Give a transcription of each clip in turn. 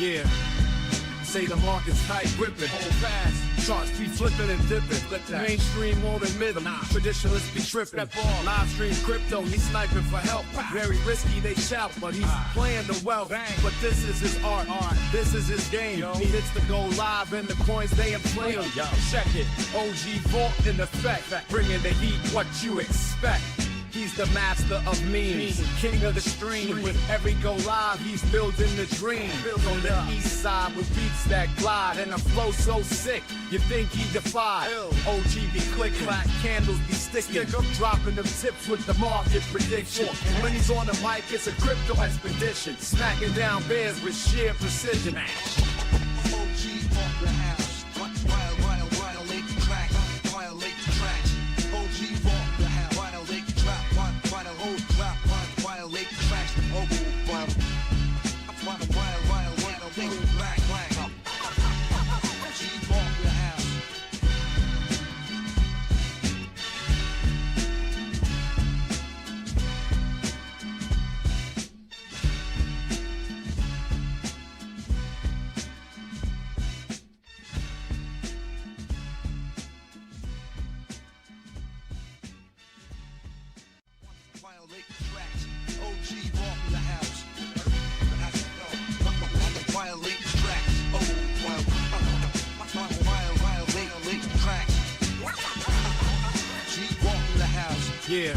Yeah. Say the market's tight, gripping, hold fast. Charts be flipping and dipping. Mainstream won't admit them. Traditionalists be tripping. Live stream crypto, he's sniping for help. Very risky, they shout, but he's playing the wealth. But this is his art. This is his game. He hits the go live and the coins they inflate him. Check it. OG Vault in effect. Bringing the heat, what you expect. He's the master of memes, king of the stream. With every go live, he's building the dream. On the east side with beats that glide and a flow so sick, you think he defied. OG be clicking, black candles be sticking, dropping them tips with the market prediction. When he's on the mic, it's a crypto expedition, smacking down bears with sheer precision. OG off the house, violate the track, violate the track. OG off the house, violate the track, violate the track. Oh, violate the black. OG off the house. Violate the tracks. OG walk in the house. Violate the tracks. Violate the tracks. OG walk in the house. Yeah.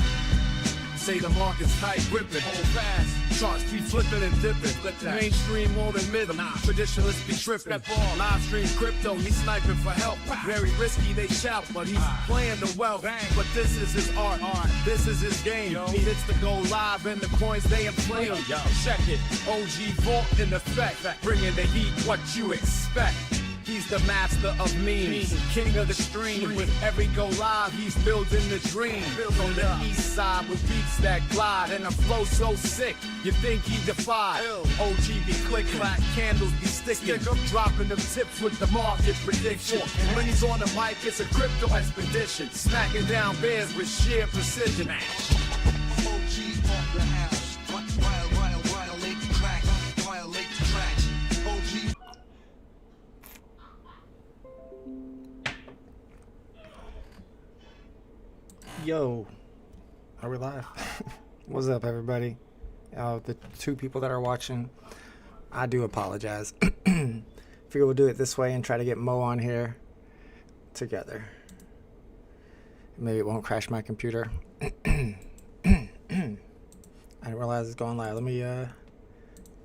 Say the market's tight, gripping, hold fast. Charts be flipping and dipping. Mainstream won't admit them. Traditionalists be tripping. Live stream crypto, he's sniping for help. Very risky, they shout, but he's playing the wealth. But this is his art. This is his game. He hits the go live and the coins they inflate him. Check it. OG Vault in effect. Bringing the heat, what you expect. He's the master of memes, king of the stream. With every go live, he's building the dream. On the east side with beats that glide and a flow so sick, you think he defied. OG be clicking, black candles be sticking, dropping them tips with the market prediction. When he's on the mic, it's a crypto expedition, smacking down bears with sheer precision. OG off the house, violate the track, violate the tracks. OG. Yo, are we live? What's up, everybody? The two people that are watching, I do apologize. Figure we'll do it this way and try to get Mo on here together. Maybe it won't crash my computer. I didn't realize it's going live. Let me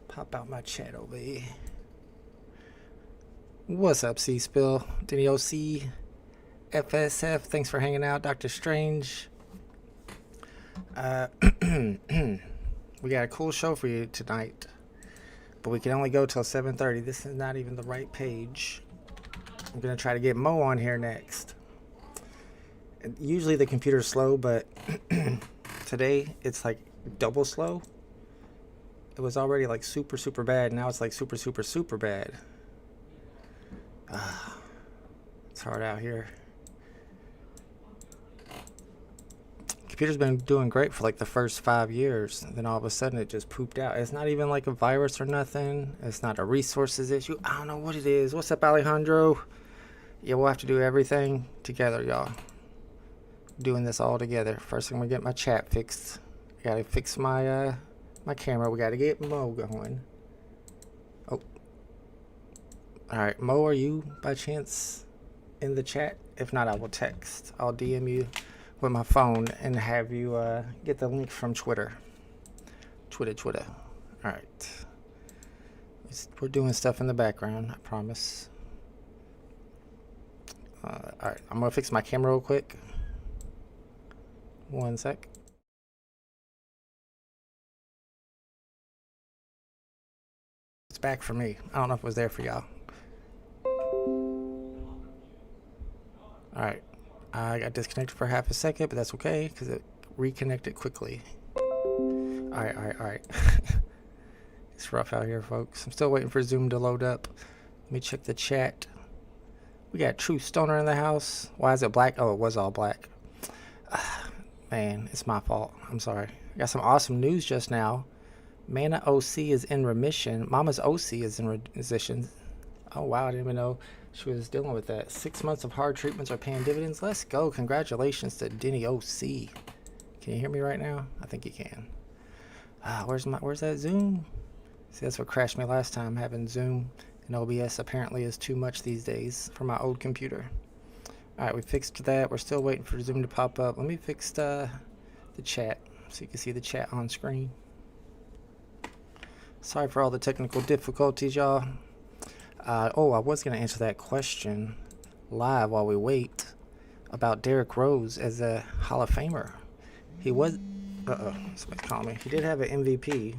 pop out my chat over here. What's up, C-Spill? Denny OC? FSF, thanks for hanging out. Dr. Strange. We got a cool show for you tonight, but we can only go till 7:30. This is not even the right page. I'm gonna try to get Mo on here next. Usually the computer's slow, but today it's like double slow. It was already like super bad. Now it's like super bad. It's hard out here. Computer's been doing great for like the first 5 years, and then all of a sudden it just pooped out. It's not even like a virus or nothing. It's not a resources issue. I don't know what it is. What's up, Alejandro? Yeah, we'll have to do everything together, y'all. Doing this all together. First, I'm gonna get my chat fixed. I gotta fix my my camera. We gotta get Mo going. Oh, all right, Mo, are you by chance in the chat? If not, I will text. I'll DM you with my phone and have you get the link from Twitter. Twitter. All right. We're doing stuff in the background, I promise. All right, I'm gonna fix my camera real quick. 1 sec. It's back for me. I don't know if it was there for y'all. All right. I got disconnected for half a second, but that's okay because it reconnected quickly. All right. It's rough out here, folks. I'm still waiting for Zoom to load up. Let me check the chat. We got True Stoner in the house. Why is it black? Oh, it was all black. Man, it's my fault. I'm sorry. I got some awesome news just now. Mana OC is in remission. Mama's OC is in remission. Oh wow, I didn't even know she was dealing with that. 6 months of hard treatments are paying dividends. Let's go. Congratulations to Denny OC. Can you hear me right now? I think you can. Where's that Zoom? See, that's what crashed me last time. Having Zoom and OBS apparently is too much these days for my old computer. Alright, we fixed that. We're still waiting for Zoom to pop up. Let me fix the chat so you can see the chat on screen. Sorry for all the technical difficulties, y'all. Oh, I was going to answer that question live while we wait about Derrick Rose as a Hall of Famer. He was... somebody call me. He did have an MVP.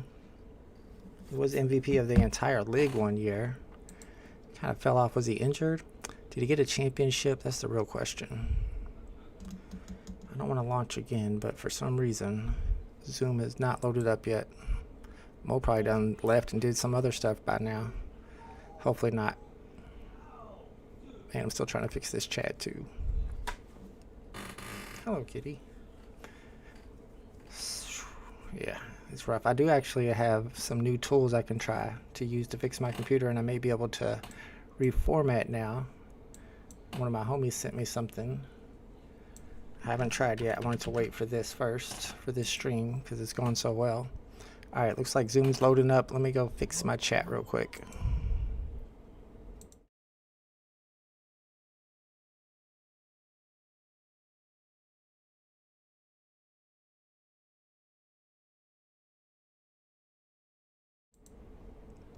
He was MVP of the entire league one year. Kind of fell off. Was he injured? Did he get a championship? That's the real question. I don't want to launch again, but for some reason, Zoom is not loaded up yet. Mo probably done left and did some other stuff by now. Hopefully not. Man, I'm still trying to fix this chat too. Hello, kitty. Yeah, it's rough. I do actually have some new tools I can try to use to fix my computer, and I may be able to reformat now. One of my homies sent me something. I haven't tried yet. I wanted to wait for this first, for this stream, because it's going so well. Alright, looks like Zoom's loading up. Let me go fix my chat real quick.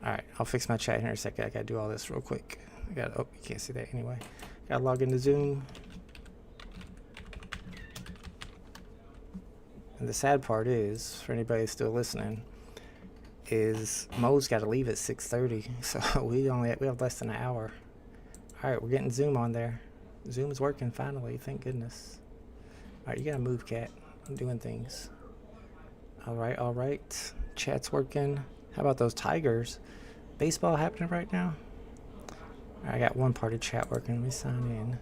Alright, I'll fix my chat here in a second. I gotta do all this real quick. Oh, you can't see that anyway. Gotta log into Zoom. And the sad part is, for anybody still listening, is Mo's gotta leave at 6:30. So we have less than an hour. Alright, we're getting Zoom on there. Zoom's working finally, thank goodness. Alright, you gotta move, cat. I'm doing things. Alright. Chat's working. How about those Tigers? Baseball happening right now? I got one part of chat working. Let me sign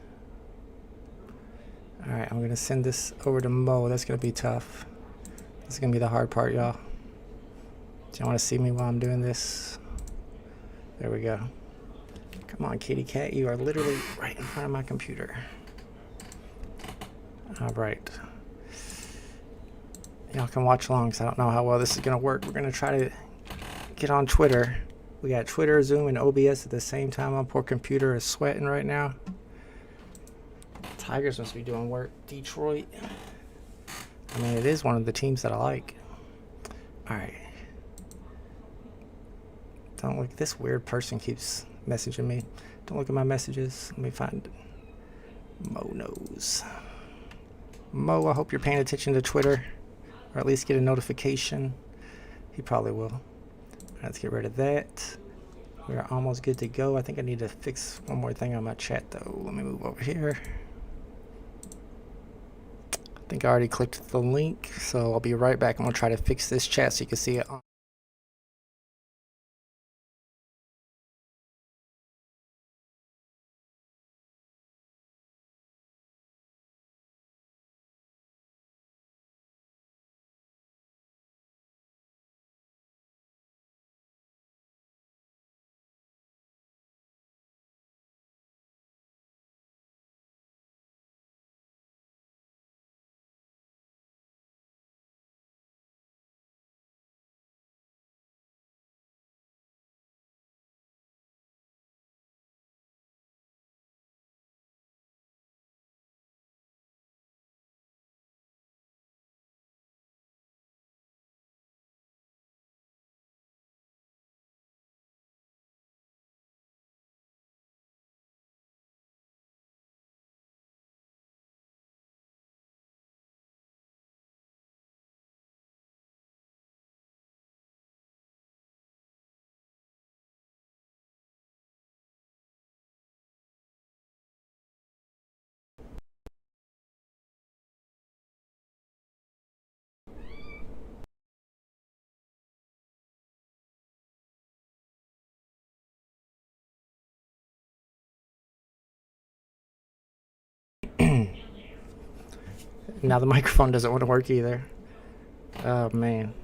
in. Alright, I'm going to send this over to Mo. That's going to be tough. This is going to be the hard part, y'all. Do you want to see me while I'm doing this? There we go. Come on, kitty cat. You are literally right in front of my computer. Alright. Y'all can watch along because I don't know how well this is going to work. We're going to try to get on Twitter. We got Twitter, Zoom, and OBS at the same time. My poor computer is sweating right now. Tigers must be doing work. Detroit. I mean, it is one of the teams that I like. Alright. Don't look. This weird person keeps messaging me. Don't look at my messages. Let me find MoKnowz. Mo, I hope you're paying attention to Twitter. Or at least get a notification. He probably will. Let's get rid of that. We're almost good to go. I think I need to fix one more thing on my chat though. Let me move over here. I think I already clicked the link, so I'll be right back. I'm gonna try to fix this chat so you can see it on. Now the microphone doesn't want to work either. Oh man.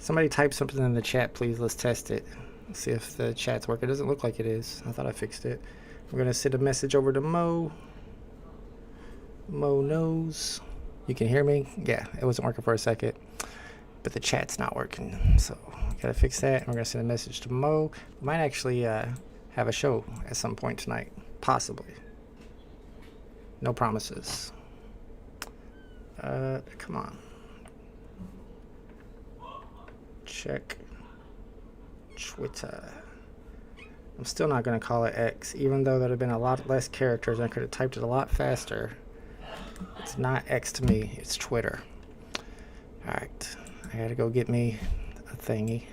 Somebody type something in the chat, please. Let's test it. Let's see if the chat's working. It doesn't look like it is. I thought I fixed it. We're going to send a message over to Mo. Mo knows. You can hear me? Yeah, it wasn't working for a second. But the chat's not working. So, got to fix that. And we're going to send a message to Mo. We might actually have a show at some point tonight. Possibly. No promises. Come on. Check Twitter. I'm still not going to call it X, even though there'd have been a lot less characters. I could have typed it a lot faster. It's not X to me, it's Twitter. Alright, I gotta go get me a thingy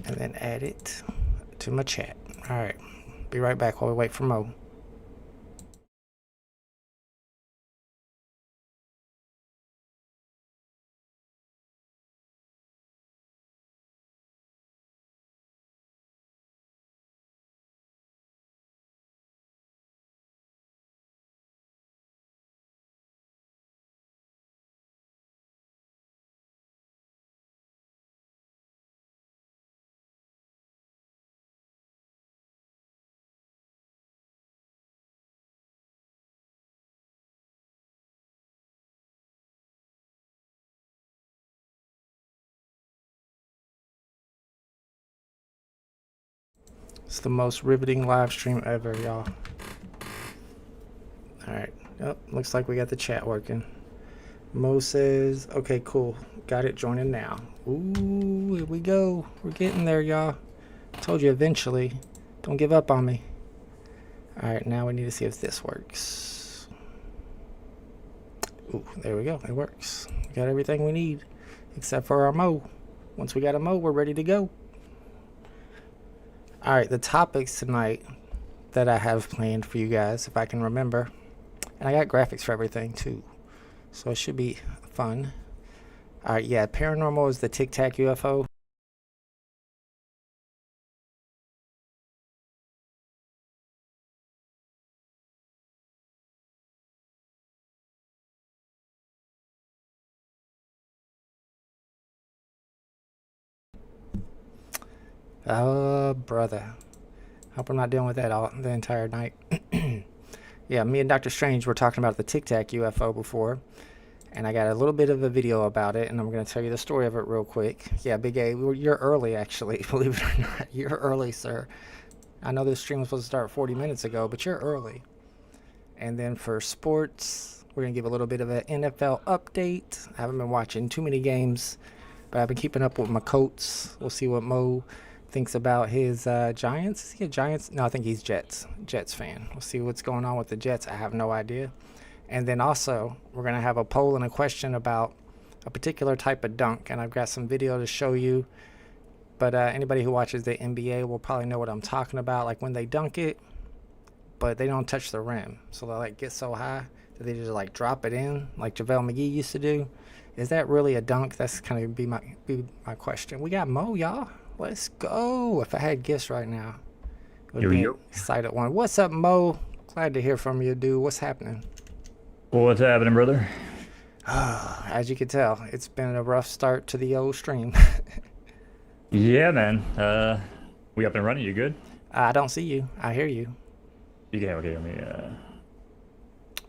and then add it to my chat. Alright, be right back while we wait for Mo. It's the most riveting live stream ever, y'all. Alright. Oh, looks like we got the chat working. Mo says, okay, cool. Got it joining now. Ooh, here we go. We're getting there, y'all. Told you eventually. Don't give up on me. Alright, now we need to see if this works. Ooh, there we go. It works. We got everything we need. Except for our Mo. Once we got a Mo, we're ready to go. Alright, the topics tonight that I have planned for you guys, if I can remember. And I got graphics for everything too. So it should be fun. Alright, yeah, paranormal is the TicTac UFO. Oh, brother. Hope I'm not dealing with that all the entire night. Yeah, me and Dr. Strange were talking about the TicTac UFO before. And I got a little bit of a video about it, and I'm going to tell you the story of it real quick. Yeah, Big A, you're early, actually. Believe it or not, you're early, sir. I know this stream was supposed to start 40 minutes ago, but you're early. And then for sports, we're going to give a little bit of an NFL update. I haven't been watching too many games, but I've been keeping up with my Colts. We'll see what Mo thinks about his Giants. Is he a Giants? No, I think he's Jets fan. We'll see what's going on with the Jets. I have no idea. And then also, we're going to have a poll and a question about a particular type of dunk. And I've got some video to show you. But anybody who watches the NBA will probably know what I'm talking about. Like when they dunk it, but they don't touch the rim. So they like get so high that they just like drop it in like JaVale McGee used to do. Is that really a dunk? That's kind of be my question. We got Mo, y'all. Let's go. If I had gifts right now, it would be an excited one. What's up, Mo? Glad to hear from you, dude. What's happening? What's happening, brother? As you can tell, it's been a rough start to the old stream. Yeah, man. We up and running? You good? I don't see you. I hear you. Yeah, okay, let me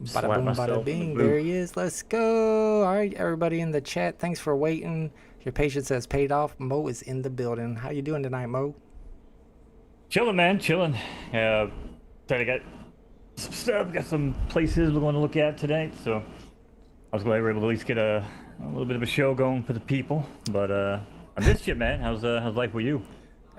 Bada slap boom, myself bada in the bing. boot. There he is. Let's go. All right, everybody in the chat, thanks for waiting. Your patience has paid off. Mo is in the building. How you doing tonight, Mo? Chilling, man, chilling. Trying to get some stuff, got some places we're going to look at tonight, so I was glad we were able to at least get a little bit of a show going for the people. But I missed you, man. How's life with you?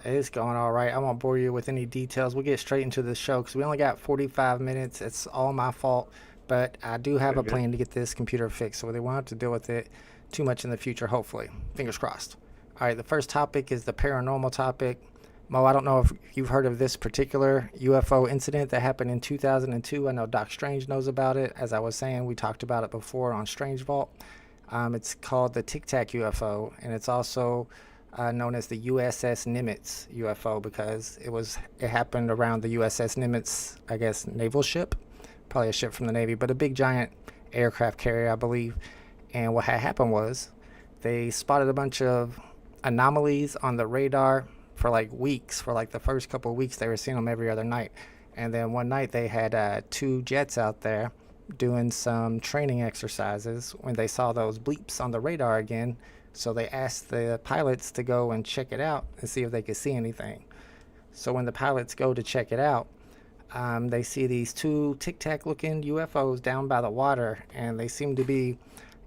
It's going all right. I won't bore you with any details. We'll get straight into the show because we only got 45 minutes. It's all my fault, but I do have a plan to get this computer fixed, so they won't have to deal with it too much in the future, hopefully. Fingers crossed. All right, the first topic is the paranormal topic. Mo, I don't know if you've heard of this particular UFO incident that happened in 2002. I know Doc Strange knows about it. As I was saying, we talked about it before on Strange Vault. It's called the TicTac UFO, and it's also known as the USS Nimitz UFO because it happened around the USS Nimitz, I guess, naval ship, probably a ship from the Navy, but a big giant aircraft carrier, I believe. And what had happened was they spotted a bunch of anomalies on the radar for like weeks. For like the first couple of weeks, they were seeing them every other night. And then one night they had 2 jets out there doing some training exercises when they saw those bleeps on the radar again. So they asked the pilots to go and check it out and see if they could see anything. So when the pilots go to check it out, they see these 2 TicTac looking UFOs down by the water, and they seem to be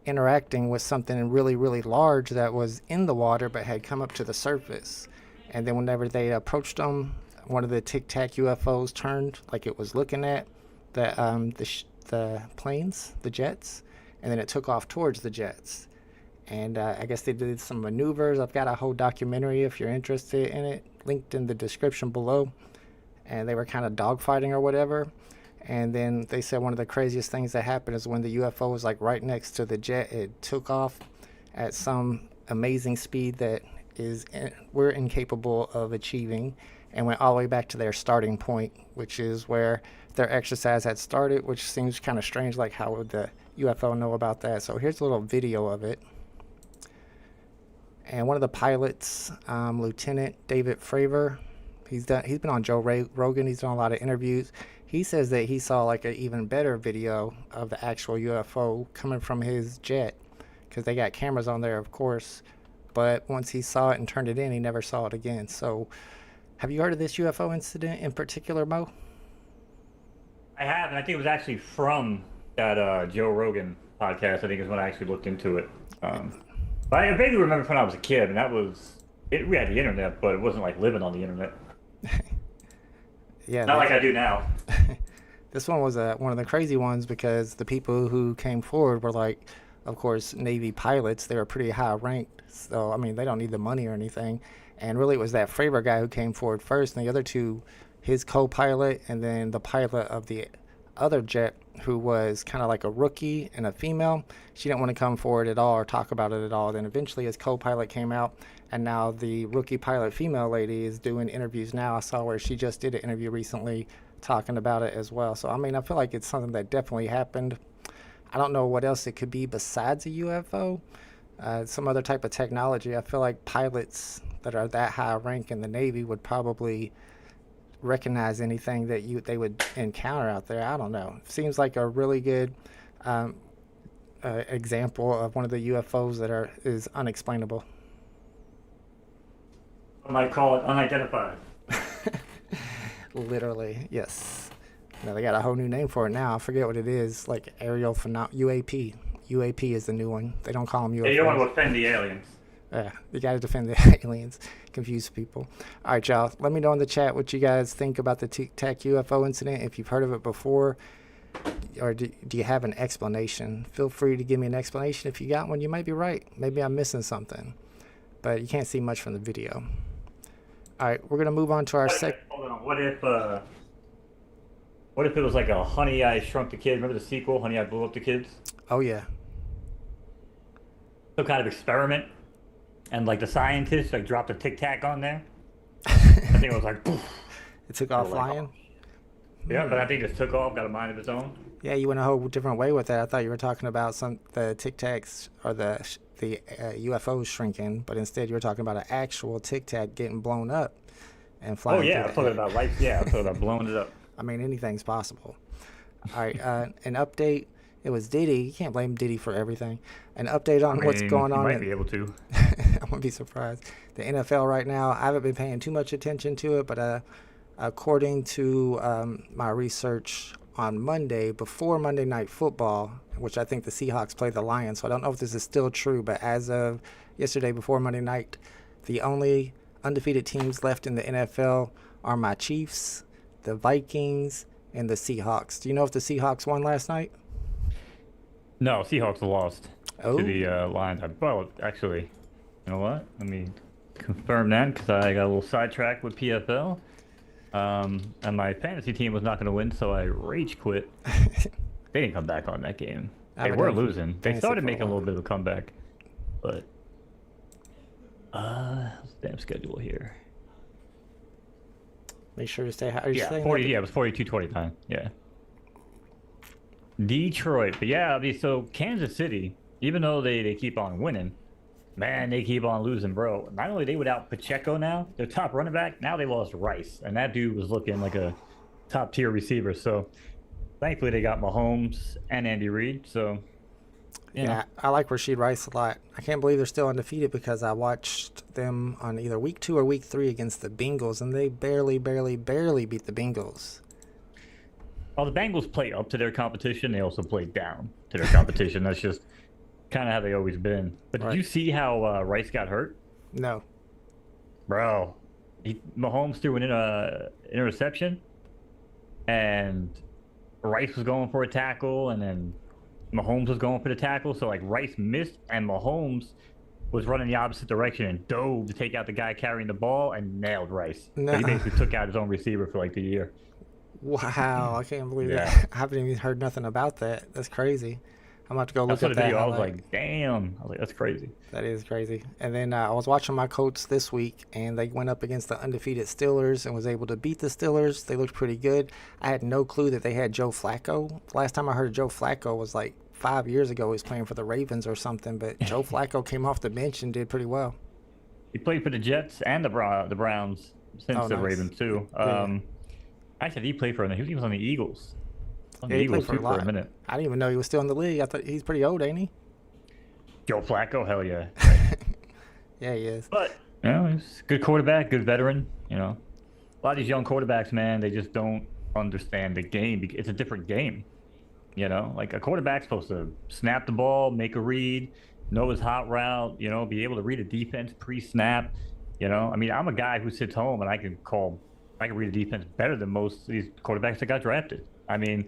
interacting with something really, really large that was in the water but had come up to the surface. And then whenever they approached them, one of the TicTac UFOs turned like it was looking at the planes, the jets, and then it took off towards the jets. And I guess they did some maneuvers. I've got a whole documentary if you're interested in it, linked in the description below. And they were kind of dogfighting or whatever. And then they said one of the craziest things that happened is when the UFO was like right next to the jet, it took off at some amazing speed that we're incapable of achieving, and went all the way back to their starting point, which is where their exercise had started, which seems kind of strange. Like, how would the UFO know about that? So here's a little video of it. And one of the pilots, Lieutenant David Fravor, he's been on Joe Rogan. He's done a lot of interviews. He says that he saw like an even better video of the actual UFO coming from his jet, because they got cameras on there, of course. But once he saw it and turned it in, he never saw it again. So have you heard of this UFO incident in particular, Mo? I have, and I think it was actually from that Joe Rogan podcast. I think is when I actually looked into it. But I vaguely remember when I was a kid, and we had the internet, but it wasn't like living on the internet. Yeah, not like I do now. This one was one of the crazy ones, because the people who came forward were like, of course, Navy pilots. They were pretty high ranked, so I mean, they don't need the money or anything. And really, it was that Fravor guy who came forward first, and the other 2, his co-pilot, and then the pilot of the other jet, who was kind of like a rookie and a female. She didn't want to come forward at all or talk about it at all. Then eventually his co-pilot came out, and now the rookie pilot female lady is doing interviews now. I saw where she just did an interview recently talking about it as well. So I mean, I feel like it's something that definitely happened. I don't know what else it could be besides a UFO, some other type of technology. I feel like pilots that are that high rank in the Navy would probably recognize anything that they would encounter out there. I don't know. Seems like a really good example of one of the UFOs that is unexplainable. I might call it unidentified. Literally, yes. No, they got a whole new name for it now. I forget what it is. Like aerial UAP. UAP is the new one. They don't call them UFOs. Yeah, you don't want to offend the aliens. Yeah, you got to defend the aliens. Confuse people. All right, y'all. Let me know in the chat what you guys think about the TicTac UFO incident. If you've heard of it before, or do you have an explanation? Feel free to give me an explanation. If you got one, you might be right. Maybe I'm missing something. But you can't see much from the video. All right, we're going to move on to our Hold on. What if it was like a Honey, I Shrunk the Kids? Remember the sequel, Honey, I Blew Up the Kids? Oh, yeah. Some kind of experiment, and like the scientists like dropped a TicTac on there. I think it was like poof. It took off flying? Yeah, but I think it took off, got a mind of its own. Yeah, you went a whole different way with that. I thought you were talking about the TicTacs or the UFOs shrinking, but instead you were talking about an actual TicTac getting blown up and flying. Oh yeah, I'm talking about I'm talking about blowing it up. I mean, anything's possible. All right, an update. It was Diddy. You can't blame Diddy for everything. An update on what's going on. You might be able to. I wouldn't be surprised. The NFL right now, I haven't been paying too much attention to it, but according to my research on Monday, before Monday Night Football, which I think the Seahawks play the Lions, so I don't know if this is still true, but as of yesterday before Monday night, the only undefeated teams left in the NFL are my Chiefs, the Vikings, and the Seahawks. Do you know if the Seahawks won last night? No, Seahawks lost to the Lions. Well, actually, you know what? Let me confirm that, because I got a little sidetracked with PFL. And my fantasy team was not going to win, so I rage quit. They didn't come back on that game. They were losing. They started making a little bit of a comeback, but damn schedule here. Make sure to stay high. Yeah, 40. Yeah, it was 42-29. Yeah. Detroit, but yeah, I mean, so Kansas City, even though they keep on winning, Man, they keep on losing, bro. Not only they without Pacheco now, their top running back, now they lost Rice. And that dude was looking like a top tier receiver. So thankfully they got Mahomes and Andy Reid. So yeah, I like Rashid Rice a lot. I can't believe they're still undefeated because I watched them on either week 2 or week 3 against the Bengals, and they barely beat the Bengals. Well, the Bengals play up to their competition. They also play down to their competition. That's just kind of how they always been. But did you see how Rice got hurt? No. Bro, Mahomes threw an interception, and Rice was going for a tackle, and then Mahomes was going for the tackle. So, like, Rice missed, and Mahomes was running the opposite direction and dove to take out the guy carrying the ball and nailed Rice. No. So he basically took out his own receiver for, like, the year. Wow, I can't believe Yeah. that. I haven't even heard nothing about that. That's crazy. I'm about to go I look saw at the that. video. I was highlight. like, damn. I was like, that's crazy. That is crazy. And then I was watching my Colts this week, and they went up against the undefeated Steelers and was able to beat the Steelers. They looked pretty good. I had no clue that they had Joe Flacco. Last time I heard of Joe Flacco was like 5 years ago. He was playing for the Ravens or something, but Joe Flacco came off the bench and did pretty well. He played for the Jets and the Browns since Oh, the nice. Ravens, too. Yeah. Actually, he played for them. He was on the Eagles. On the Yeah, he Eagles played for a for a lot. minute. I didn't even know he was still in the league. I thought he's pretty old, ain't he? Joe Flacco, hell yeah. Yeah, he is. But, you know, he's a good quarterback, good veteran, you know. A lot of these young quarterbacks, man, they just don't understand the game. It's a different game, you know. Like, a quarterback's supposed to snap the ball, make a read, know his hot route, you know, be able to read a defense pre-snap, you know. I mean, I'm a guy who sits home and I can read a defense better than most of these quarterbacks that got drafted. I mean,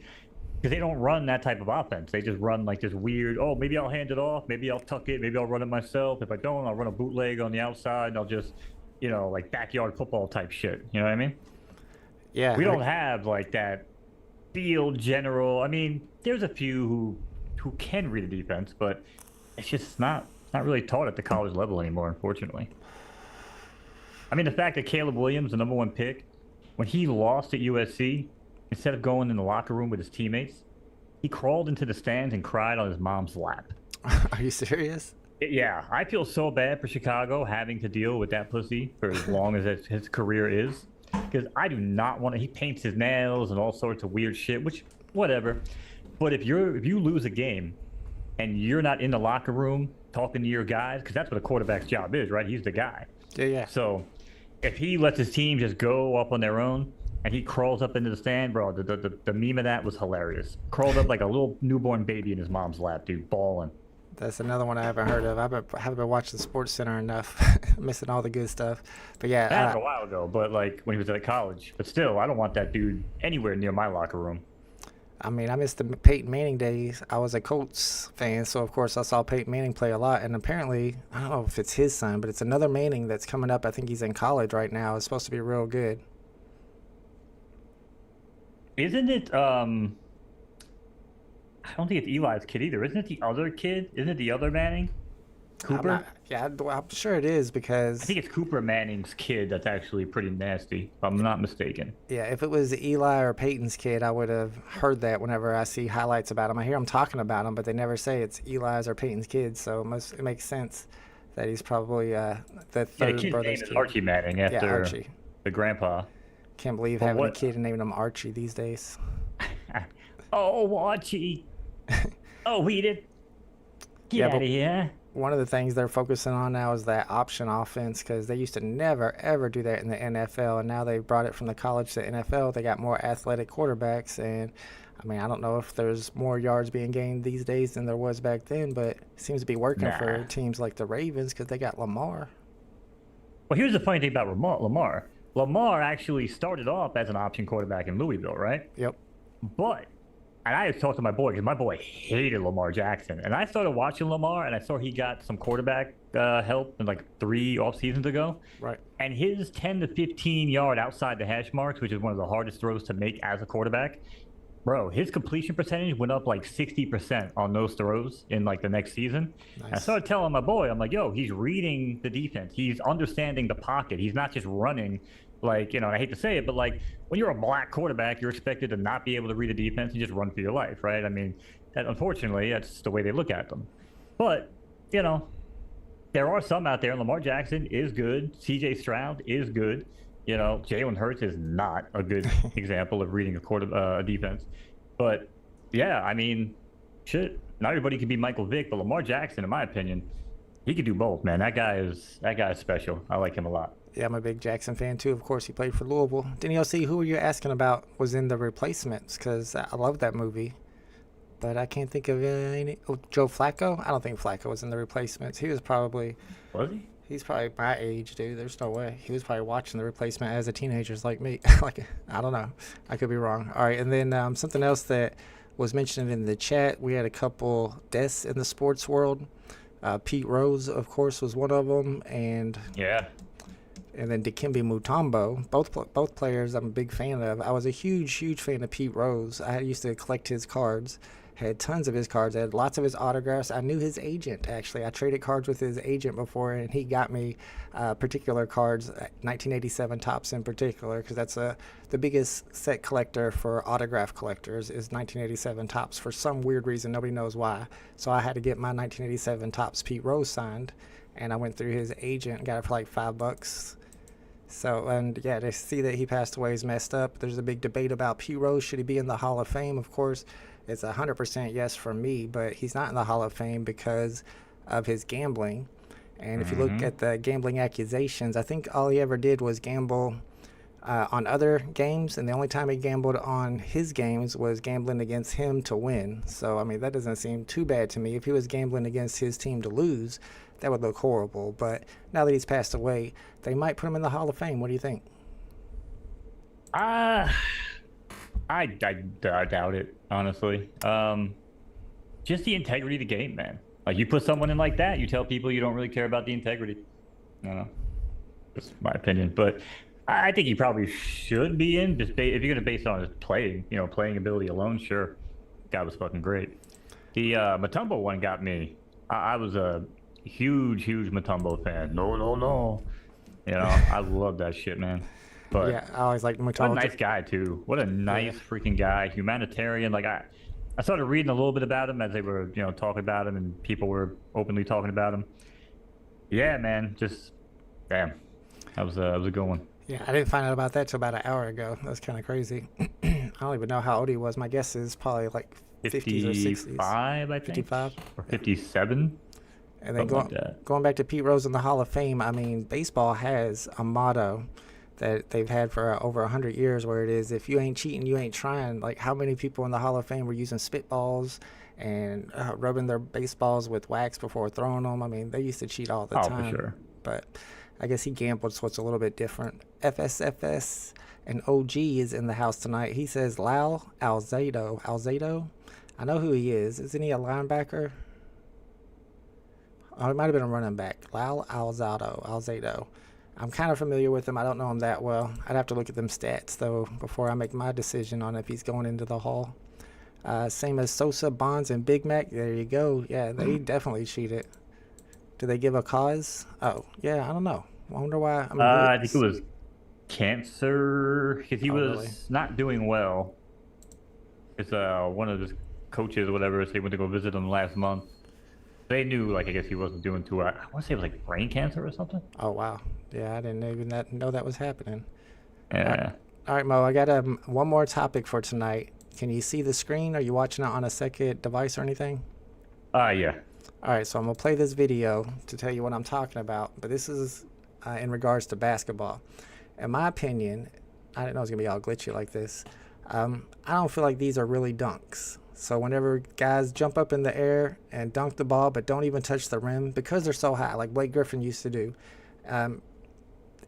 because they don't run that type of offense. They just run like this weird, oh, maybe I'll hand it off, maybe I'll tuck it, maybe I'll run it myself. If I don't, I'll run a bootleg on the outside, and I'll just, you know, like backyard football type shit. You know what I mean? Yeah. We don't have like that field general. I mean, there's a few who can read a defense, but it's just not really taught at the college level anymore, unfortunately. I mean, the fact that Caleb Williams, the #1 pick, when he lost at USC, instead of going in the locker room with his teammates, he crawled into the stands and cried on his mom's lap. Are you serious? Yeah, I feel so bad for Chicago having to deal with that pussy for as long as his career is. Because I do not want to. He paints his nails and all sorts of weird shit, which, whatever. But if you lose a game and you're not in the locker room talking to your guys, because that's what a quarterback's job is, right? He's the guy. Yeah. So if he lets his team just go up on their own, and he crawls up into the stand, bro, the meme of that was hilarious. Crawled up like a little newborn baby in his mom's lap, dude, bawling. That's another one I haven't heard of. I haven't been watching Sports Center enough, missing all the good stuff. But yeah, That happened a while ago, but like when he was at college. But still, I don't want that dude anywhere near my locker room. I mean, I missed the Peyton Manning days. I was a Colts fan, so of course I saw Peyton Manning play a lot. And apparently, I don't know if it's his son, but it's another Manning that's coming up. I think he's in college right now. It's supposed to be real good. Isn't it, I don't think it's Eli's kid either. Isn't it the other kid? Isn't it the other Manning? Cooper? I'm sure it is because... I think it's Cooper Manning's kid that's actually pretty nasty, if I'm not mistaken. Yeah, if it was Eli or Peyton's kid, I would have heard that whenever I see highlights about him. I hear them talking about him, but they never say it's Eli's or Peyton's kid, so it makes sense that he's probably the Yeah, third the kid's name brother's is kid. Archie Manning after Archie. the grandpa. Can't believe But having what- a kid and naming him Archie these days. Oh, Archie. Oh, we did. Get Yeah, out but- of here. One of the things they're focusing on now is that option offense because they used to never, ever do that in the NFL, and now they've brought it from the college to NFL. They got more athletic quarterbacks, and I mean, I don't know if there's more yards being gained these days than there was back then, but it seems to be working for Nah. teams like the Ravens because they got Lamar. Well, here's the funny thing about Lamar. Lamar actually started off as an option quarterback in Louisville, right? Yep. But, and I talked to my boy because my boy hated Lamar Jackson. And I started watching Lamar and I saw he got some quarterback help in like 3 off seasons ago. Right. And his 10 to 15 yard outside the hash marks, which is one of the hardest throws to make as a quarterback, bro, his completion percentage went up like 60% on those throws in like the next season. Nice. And I started telling my boy, I'm like, yo, he's reading the defense. He's understanding the pocket. He's not just running like, you know, and I hate to say it, but like when you're a black quarterback, you're expected to not be able to read a defense and just run for your life, right? I mean, that, unfortunately, that's the way they look at them. But, you know, there are some out there. Lamar Jackson is good. C.J. Stroud is good. You know, Jalen Hurts is not a good example of reading a defense. But yeah, I mean, shit. Not everybody can be Michael Vick, but Lamar Jackson, in my opinion, he could do both. Man, that guy is special. I like him a lot. Yeah, I'm a big Jackson fan too. Of course, he played for Louisville. Danielle, see who you're asking about was in The Replacements, because I love that movie. But I can't think of any. Oh, Joe Flacco? I don't think Flacco was in The Replacements. He was probably. Was he? He's probably my age, dude. There's no way. He was probably watching The Replacement as a teenager, like me. Like, I don't know. I could be wrong. All right, and then something else that was mentioned in the chat. We had a couple deaths in the sports world. Pete Rose, of course, was one of them, and then Dikembe Mutombo, both players I'm a big fan of. I was a huge fan of Pete Rose. I used to collect his cards, had tons of his cards, I had lots of his autographs. I knew his agent, actually. I traded cards with his agent before, and he got me particular cards, 1987 Topps in particular, because that's the biggest set collector for autograph collectors is 1987 Topps for some weird reason. Nobody knows why. So I had to get my 1987 Topps Pete Rose signed, and I went through his agent and got it for like $5. So, and yeah, to see that he passed away is messed up. There's a big debate about Pete Rose. Should he be in the Hall of Fame? Of course, it's 100% yes for me, but he's not in the Hall of Fame because of his gambling. And if you look at the gambling accusations, I think all he ever did was gamble on other games, and the only time he gambled on his games was gambling against him to win. So, I mean, that doesn't seem too bad to me. If he was gambling against his team to lose, that would look horrible. But now that he's passed away, they might put him in the Hall of Fame. What do you think? I doubt it, honestly. Just the integrity of the game, man. Like, you put someone in like that, you tell people you don't really care about the integrity. I don't know. That's my opinion. But I think he probably should be in. Just if you're going to base it on his playing ability alone, sure. Guy was fucking great. The Mutombo one got me. I was a huge Mutombo fan. No. You know, I love that shit, man. But yeah, I always liked Mutombo. What a nice guy, too. What a nice freaking guy. Humanitarian. Like, I started reading a little bit about him as they were, talking about him, and people were openly talking about him. Yeah, man. Just, damn. That was a good one. Yeah, I didn't find out about that till about an hour ago. That's kind of crazy. I don't even know how old he was. My guess is probably like 50s or 60s. 55, I think. 55? Or 57. And then going back to Pete Rose in the Hall of Fame, I mean, baseball has a motto that they've had for over 100 years where it is, if you ain't cheating, you ain't trying. Like, how many people in the Hall of Fame were using spitballs and rubbing their baseballs with wax before throwing them? I mean, they used to cheat all the time. For sure. But I guess he gambled, so it's a little bit different. FSFS and OG is in the house tonight. He says Lal Alzado. I know who he is. Isn't he a linebacker? Oh, it might have been a running back. Lal Alzado. I'm kind of familiar with him. I don't know him that well. I'd have to look at them stats, though, before I make my decision on if he's going into the Hall. Same as Sosa, Bonds, and Big Mac. There you go. Yeah, they definitely cheated. Do they give a cause? Oh, yeah, I don't know. I wonder why. I think it was cancer, because he was not doing well. It's one of his coaches or whatever, so they went to go visit him last month. They knew, I guess he wasn't doing too well. I want to say it was brain cancer or something. Oh, wow. Yeah, I didn't even know that was happening. Yeah. All right, Mo, I got one more topic for tonight. Can you see the screen? Are you watching it on a second device or anything? Yeah. All right, so I'm going to play this video to tell you what I'm talking about, but this is in regards to basketball. In my opinion, I didn't know it was going to be all glitchy like this. I don't feel like these are really dunks. So whenever guys jump up in the air and dunk the ball but don't even touch the rim because they're so high, like Blake Griffin used to do,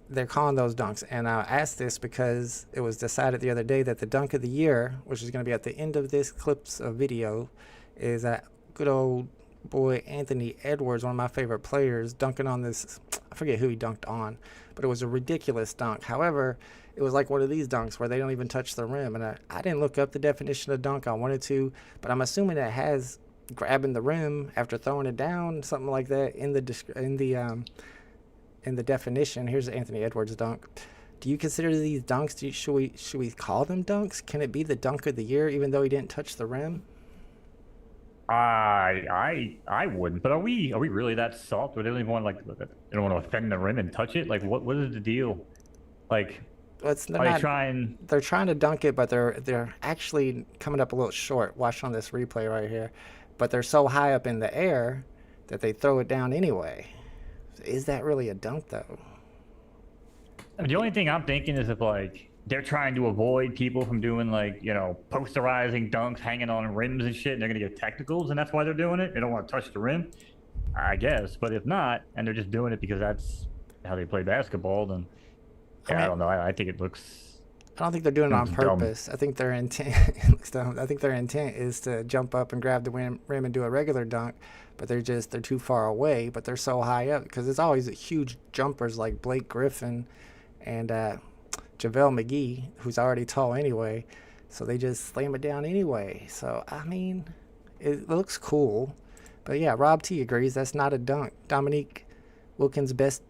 they're calling those dunks. And I asked this because it was decided the other day that the dunk of the year, which is going to be at the end of this clips of video, is that good old boy Anthony Edwards, one of my favorite players, dunking on this. I forget who he dunked on, but it was a ridiculous dunk. However, it was like one of these dunks where they don't even touch the rim. And I didn't look up the definition of dunk. I wanted to, but I'm assuming it has grabbing the rim after throwing it down, something like that in the definition. Here's the Anthony Edwards dunk. Do you consider these dunks? Should we call them dunks? Can it be the dunk of the year even though he didn't touch the rim? I wouldn't. But are we really that soft? Or they don't even want they don't want to offend the rim and touch it? Like what is the deal? Like They're are they not. trying? They're trying to dunk it, but they're actually coming up a little short. Watch on this replay right here, but they're so high up in the air that they throw it down anyway. Is that really a dunk though? I mean, the only thing I'm thinking is if like they're trying to avoid people from doing like posterizing dunks, hanging on rims and shit, and they're gonna get technicals, and that's why they're doing it. They don't want to touch the rim, I guess. But if not, and they're just doing it because that's how they play basketball, then I don't know. I think it looks. I don't think they're doing it on dumb. purpose. I think their intent. I think their intent is to jump up and grab the rim and do a regular dunk, but they're too far away. But they're so high up because it's always huge jumpers like Blake Griffin and JaVale McGee, who's already tall anyway. So they just slam it down anyway. So I mean, it looks cool, but yeah, Rob T agrees that's not a dunk. Dominique Wilkins, best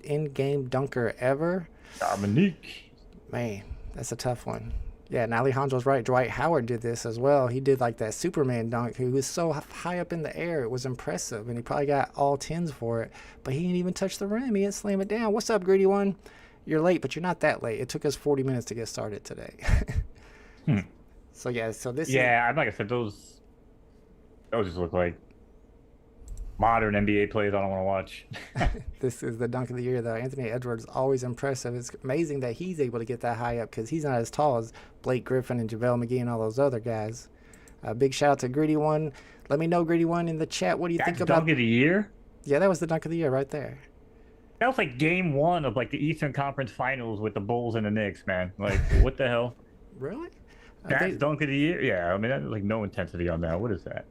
in-game dunker ever. Dominique. Man, that's a tough one. Yeah, and Alejandro's right. Dwight Howard did this as well. He did like that Superman dunk. He was so high up in the air. It was impressive, and he probably got all 10s for it. But he didn't even touch the rim. He didn't slam it down. What's up, Greedy One? You're late, but you're not that late. It took us 40 minutes to get started today. So, yeah, this is... Yeah, like I said, those just look like modern NBA plays I don't want to watch. This is the dunk of the year, though. Anthony Edwards, always impressive. It's amazing that he's able to get that high up because he's not as tall as Blake Griffin and JaVale McGee and all those other guys. Big shout out to Greedy One. Let me know, Greedy One, in the chat. What do you think about... dunk of the year? Yeah, that was the dunk of the year right there. That was like game 1 of like the Eastern Conference Finals with the Bulls and the Knicks, man. Like, what the hell? Really? That's dunk of the year? Yeah, I mean, that's like no intensity on that. What is that?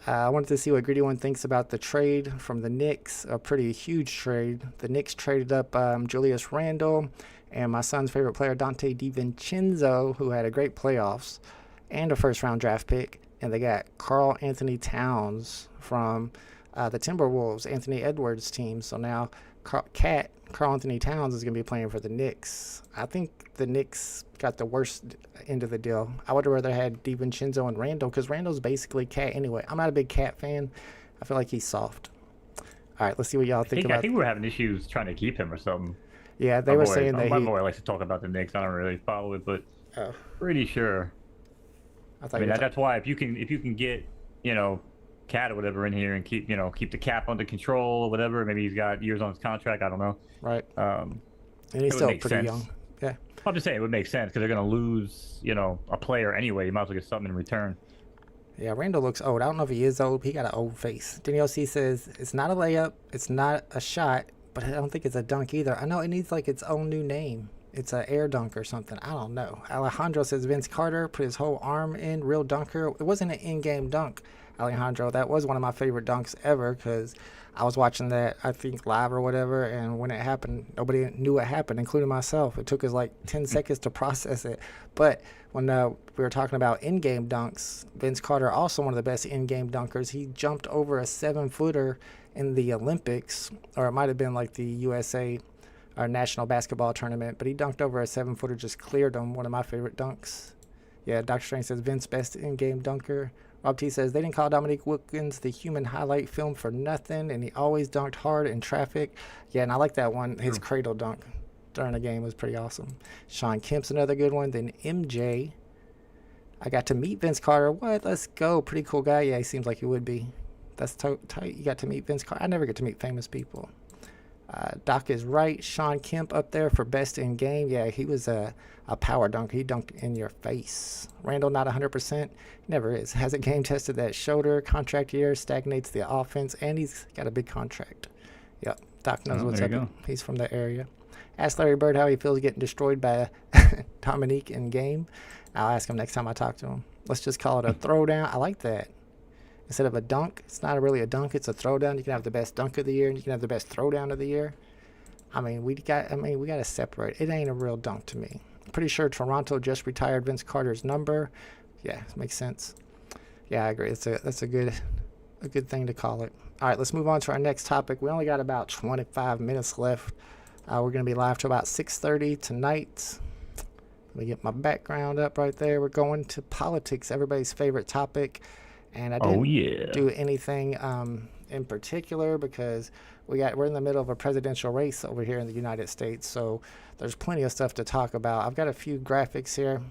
I wanted to see what Greedy One thinks about the trade from the Knicks, a pretty huge trade. The Knicks traded up Julius Randle and my son's favorite player, Dante DiVincenzo, who had a great playoffs and a first-round draft pick. And they got Karl Anthony Towns from the Timberwolves, Anthony Edwards' team. So now Karl Anthony Towns is going to be playing for the Knicks. I think the Knicks got the worst end of the deal. I would have rather had DiVincenzo and Randle because Randle's basically Cat anyway. I'm not a big Cat fan. I feel like he's soft. All right, let's see what y'all think about. I think we're having issues trying to keep him or something. Yeah, they were saying that my boy likes to talk about the Knicks. I don't really follow it, but pretty sure. I mean, that's why if you can get Cat or whatever in here and keep the cap under control or whatever. Maybe he's got years on his contract. I don't know. Right. And he's still pretty young. Yeah. I'm just saying it would make sense because they're going to lose, a player anyway. You might as well get something in return. Yeah, Randall looks old. I don't know if he is old. He got an old face. Daniel C says it's not a layup. It's not a shot, but I don't think it's a dunk either. I know it needs like its own new name. It's an air dunk or something. I don't know. Alejandro says Vince Carter put his whole arm in. Real dunker. It wasn't an in-game dunk, Alejandro. That was one of my favorite dunks ever because I was watching that, I think, live or whatever, and when it happened, nobody knew what happened, including myself. It took us like 10 seconds to process it. But when we were talking about in-game dunks, Vince Carter, also one of the best in-game dunkers, he jumped over a 7-footer in the Olympics, or it might have been like the USA or national basketball tournament, but he dunked over a 7-footer, just cleared him. One of my favorite dunks. Yeah, Dr. Strange says Vince, best in-game dunker. Rob T says they didn't call Dominique Wilkins the human highlight film for nothing, and he always dunked hard in traffic. Yeah, and I like that one. His cradle dunk during the game was pretty awesome. Sean Kemp's another good one. Then MJ. I got to meet Vince Carter. What? Let's go. Pretty cool guy. Yeah, he seems like he would be. That's tight. You got to meet Vince Carter. I never get to meet famous people. Doc is right. Sean Kemp up there for best in game. Yeah, he was a power dunk. He dunked in your face. Randall not 100%. Never is. Hasn't game tested that shoulder. Contract year stagnates the offense, and he's got a big contract. Yep. Doc knows what's up. He's from the area. Ask Larry Bird how he feels getting destroyed by Dominique in game. I'll ask him next time I talk to him. Let's just call it a throwdown. I like that. Instead of a dunk, it's not really a dunk, it's a throwdown. You can have the best dunk of the year and you can have the best throwdown of the year. We got to separate. It ain't a real dunk to me. I'm pretty sure Toronto just retired Vince Carter's number. Yeah, it makes sense. Yeah, I agree. That's a good thing to call it. All right, let's move on to our next topic. We only got about 25 minutes left. We're going to be live till about 6:30 tonight. Let me get my background up right there. We're going to politics, everybody's favorite topic. And I Oh, didn't yeah. do anything in particular because we're in the middle of a presidential race over here in the United States, so there's plenty of stuff to talk about. I've got a few graphics here.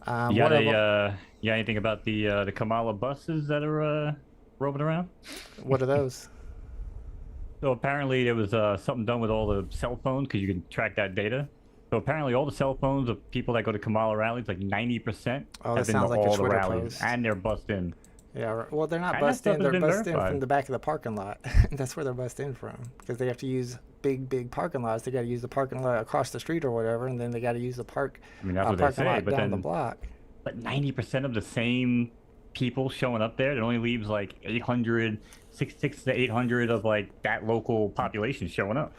You got anything about the Kamala buses that are roaming around? What are those? So apparently there was something done with all the cell phones because you can track that data. So apparently all the cell phones of people that go to Kamala rallies, like 90%, Oh, that have been sounds to like a all the Twitter rallies, post. and they're bussed in. Yeah, well, they're not And that bussed stuff in. has They're been bussed in verified. from the back of the parking lot. That's where they're bussed in from because they have to use big parking lots. They got to use the parking lot across the street or whatever, and then they got to use the I mean, that's what they parking say, lot but down the then block. but 90% of the same people showing up there, it only leaves like 600 to 800 of like that local population showing up.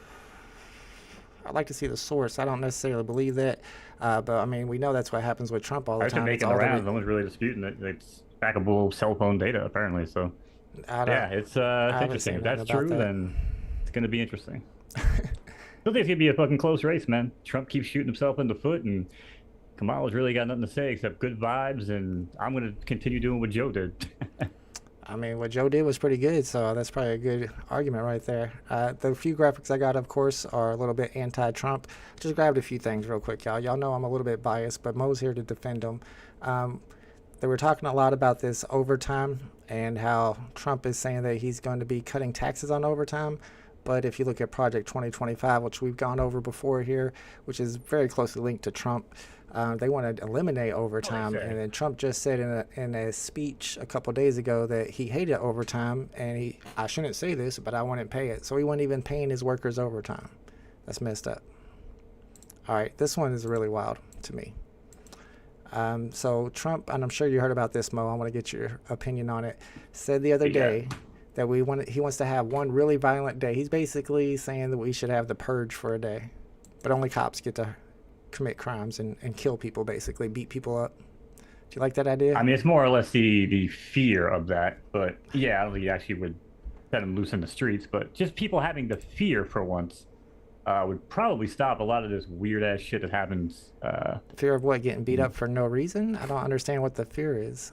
I'd like to see the source. I don't necessarily believe that, but I mean, we know that's what happens with Trump all the I've been time. It's making the all the rounds. No one's really disputing it. It's backable cell phone data, apparently. So, yeah, it's haven't interesting. seen If nothing that's about true, that. then it's going to be interesting. I think it's going to be a fucking close race, man. Trump keeps shooting himself in the foot, and Kamala's really got nothing to say except good vibes, and I'm going to continue doing what Joe did. I mean, what Joe did was pretty good, so that's probably a good argument right there. The few graphics I got, of course, are a little bit anti-Trump. Just grabbed a few things real quick, y'all. Y'all know I'm a little bit biased, but Mo's here to defend him. They were talking a lot about this overtime and how Trump is saying that he's going to be cutting taxes on overtime. But if you look at Project 2025, which we've gone over before here, which is very closely linked to Trump, they want to eliminate overtime. And then Trump just said in a speech a couple days ago that he hated overtime, and I shouldn't say this, but I wouldn't pay it. So he wasn't even paying his workers overtime. That's messed up. All right, this one is really wild to me. So Trump, and I'm sure you heard about this, Mo, I want to get your opinion on it, said the other day that he wants to have one really violent day. He's basically saying that we should have the purge for a day, but only cops get to commit crimes and kill people, basically beat people up. Do you like that idea? I mean, it's more or less the fear of that, but yeah, I don't think you actually would set them loose in the streets, but just people having the fear for once would probably stop a lot of this weird ass shit that happens. Fear of what? Getting beat up for no reason? I don't understand what the fear is.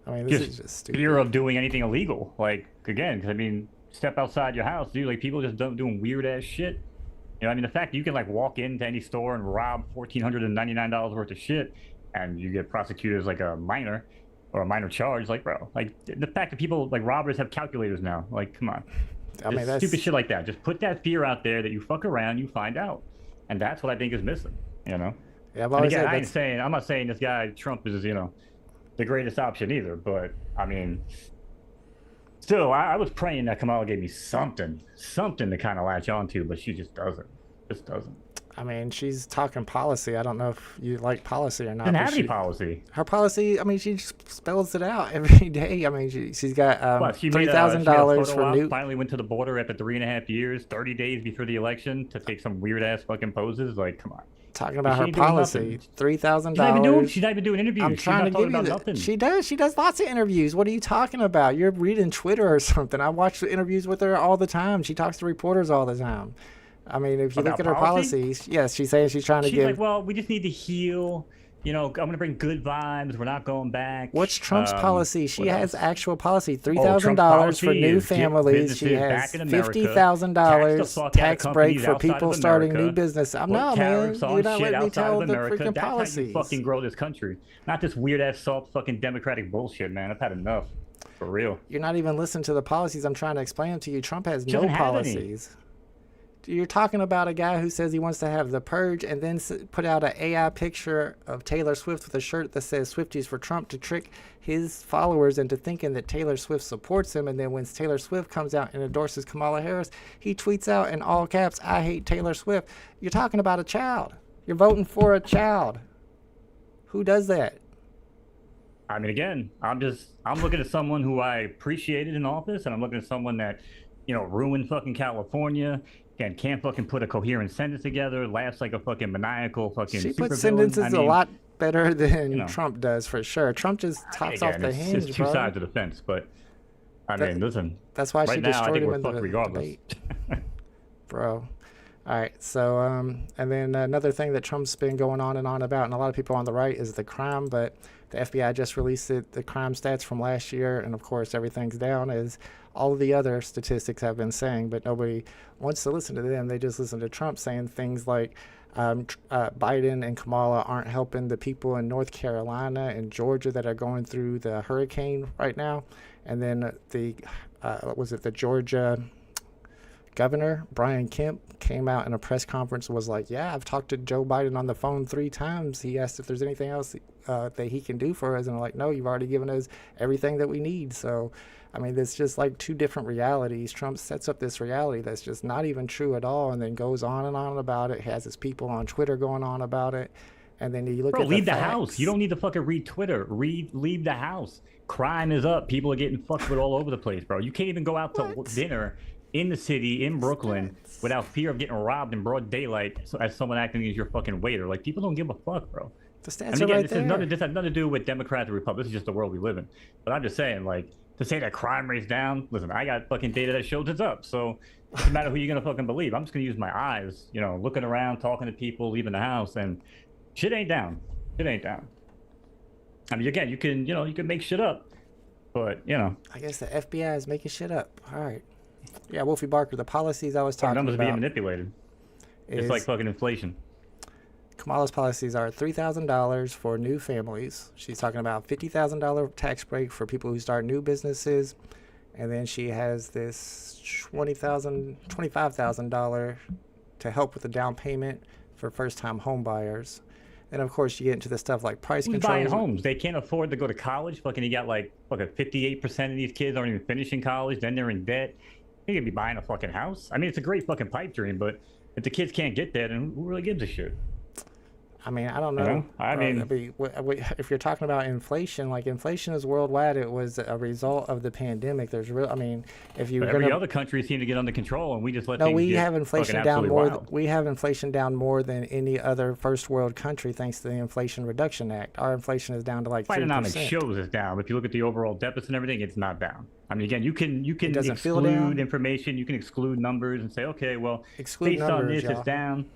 I mean, this is just stupid. Fear of doing anything illegal. Like, again, because I mean, step outside your house, dude. Like, people just doing weird ass shit. You know, I mean, the fact that you can like walk into any store and rob $1,499 worth of shit, and you get prosecuted as like a minor or a minor charge, like, bro, like the fact that people like robbers have calculators now, like, come on. I mean, that's stupid shit like that. Just put that fear out there that you fuck around, you find out, and that's what I think is missing. You know. Yeah, I've always said I'm not saying this guy Trump is, you know, the greatest option either, but I mean, still, I was praying that Kamala gave me something to kind of latch onto, but she just doesn't. I mean, she's talking policy. I don't know if you like policy or not. Doesn't have any policy. Her policy, I mean, she just spells it out every day. I mean, she's got $3,000 for new. Finally went to the border after 3.5 years, 30 days before the election to take some weird ass fucking poses. Like, come on. Talking about her policy, $3,000. She's not even doing interviews. I'm trying to give you that. She does lots of interviews. What are you talking about? You're reading Twitter or something. I watch the interviews with her all the time. She talks to reporters all the time. I mean, if you look at her policies, yes, she's saying she's trying to give. She's like, well, we just need to heal. You know, I'm going to bring good vibes. We're not going back. What's Trump's policy? She has actual policy. $3,000 for new families. She has $50,000 tax break for people starting new business. I'm not, man. You're not letting me tell the freaking policies. That's how you fucking grow this country. Not this weird ass soft fucking democratic bullshit, man. I've had enough. For real. You're not even listening to the policies. I'm trying to explain them to you. Trump has no policies. You're talking about a guy who says he wants to have the purge and then put out an AI picture of Taylor Swift with a shirt that says Swifties for Trump to trick his followers into thinking that Taylor Swift supports him. And then when Taylor Swift comes out and endorses Kamala Harris, he tweets out in all caps, "I hate Taylor Swift." You're talking about a child. You're voting for a child. Who does that? I mean, again, I'm looking at someone who I appreciated in office, and I'm looking at someone that, you know, ruined fucking California. And can't fucking put a coherent sentence together, laughs like a fucking maniacal fucking She supervillain. puts sentences a lot better than Trump does, for sure. Trump just tops off the hinge, it's two sides of the fence, but I mean, listen. That's why she destroyed him in the regardless. debate. Bro. All right. So, and then another thing that Trump's been going on and on about, and a lot of people on the right, is the crime. But the FBI just released the crime stats from last year, and of course everything's down, as all of the other statistics have been saying. But nobody wants to listen to them. They just listen to Trump saying things like Biden and Kamala aren't helping the people in North Carolina and Georgia that are going through the hurricane right now. And then the Georgia governor, Brian Kemp, came out in a press conference and was like, yeah, I've talked to Joe Biden on the phone 3 times. He asked if there's anything else that he can do for us. And I'm like, no, you've already given us everything that we need. So, I mean, it's just like 2 different realities. Trump sets up this reality that's just not even true at all, and then goes on and on about it. He has his people on Twitter going on about it. And then you look at leave the facts. house. You don't need to fucking read Twitter. Leave the house. Crime is up. People are getting fucked with all over the place, bro. You can't even go out to dinner in the city, in Brooklyn, without fear of getting robbed in broad daylight as someone acting as your fucking waiter. Like, people don't give a fuck, bro. The stats are right there. This has nothing to do with Democrats or Republicans. This is just the world we live in. But I'm just saying, like, to say that crime rate's down, listen, I got fucking data that shows it's up. So it doesn't matter who you're going to fucking believe. I'm just going to use my eyes, you know, looking around, talking to people, leaving the house, and shit ain't down. Shit ain't down. I mean, again, you can make shit up, but, you know. I guess the FBI is making shit up. All right. Yeah, Wolfie Barker, the policies I was talking numbers about. Numbers being manipulated. It's like fucking inflation. Kamala's policies are $3,000 for new families. She's talking about $50,000 tax break for people who start new businesses. And then she has this $25,000 to help with the down payment for first-time home buyers. And of course, you get into the stuff like price controls. Buying homes? They can't afford to go to college. Fucking, you got like 58% of these kids aren't even finishing college. Then they're in debt. You're gonna be buying a fucking house. I mean, it's a great fucking pipe dream, but if the kids can't get there, then who really gives a shit? I mean, I don't know. You know? I mean, if you're talking about inflation, like inflation is worldwide. It was a result of the pandemic. There's real. I mean, if you every other country seem to get under control, and we just let. No, we have inflation down more. We have inflation down more than any other first world country, thanks to the Inflation Reduction Act. Our inflation is down to like 3%. Bidenomics shows it's down. If you look at the overall deficit and everything, it's not down. I mean, again, you can exclude information, you can exclude numbers, and say, okay, well, based on this, it's down.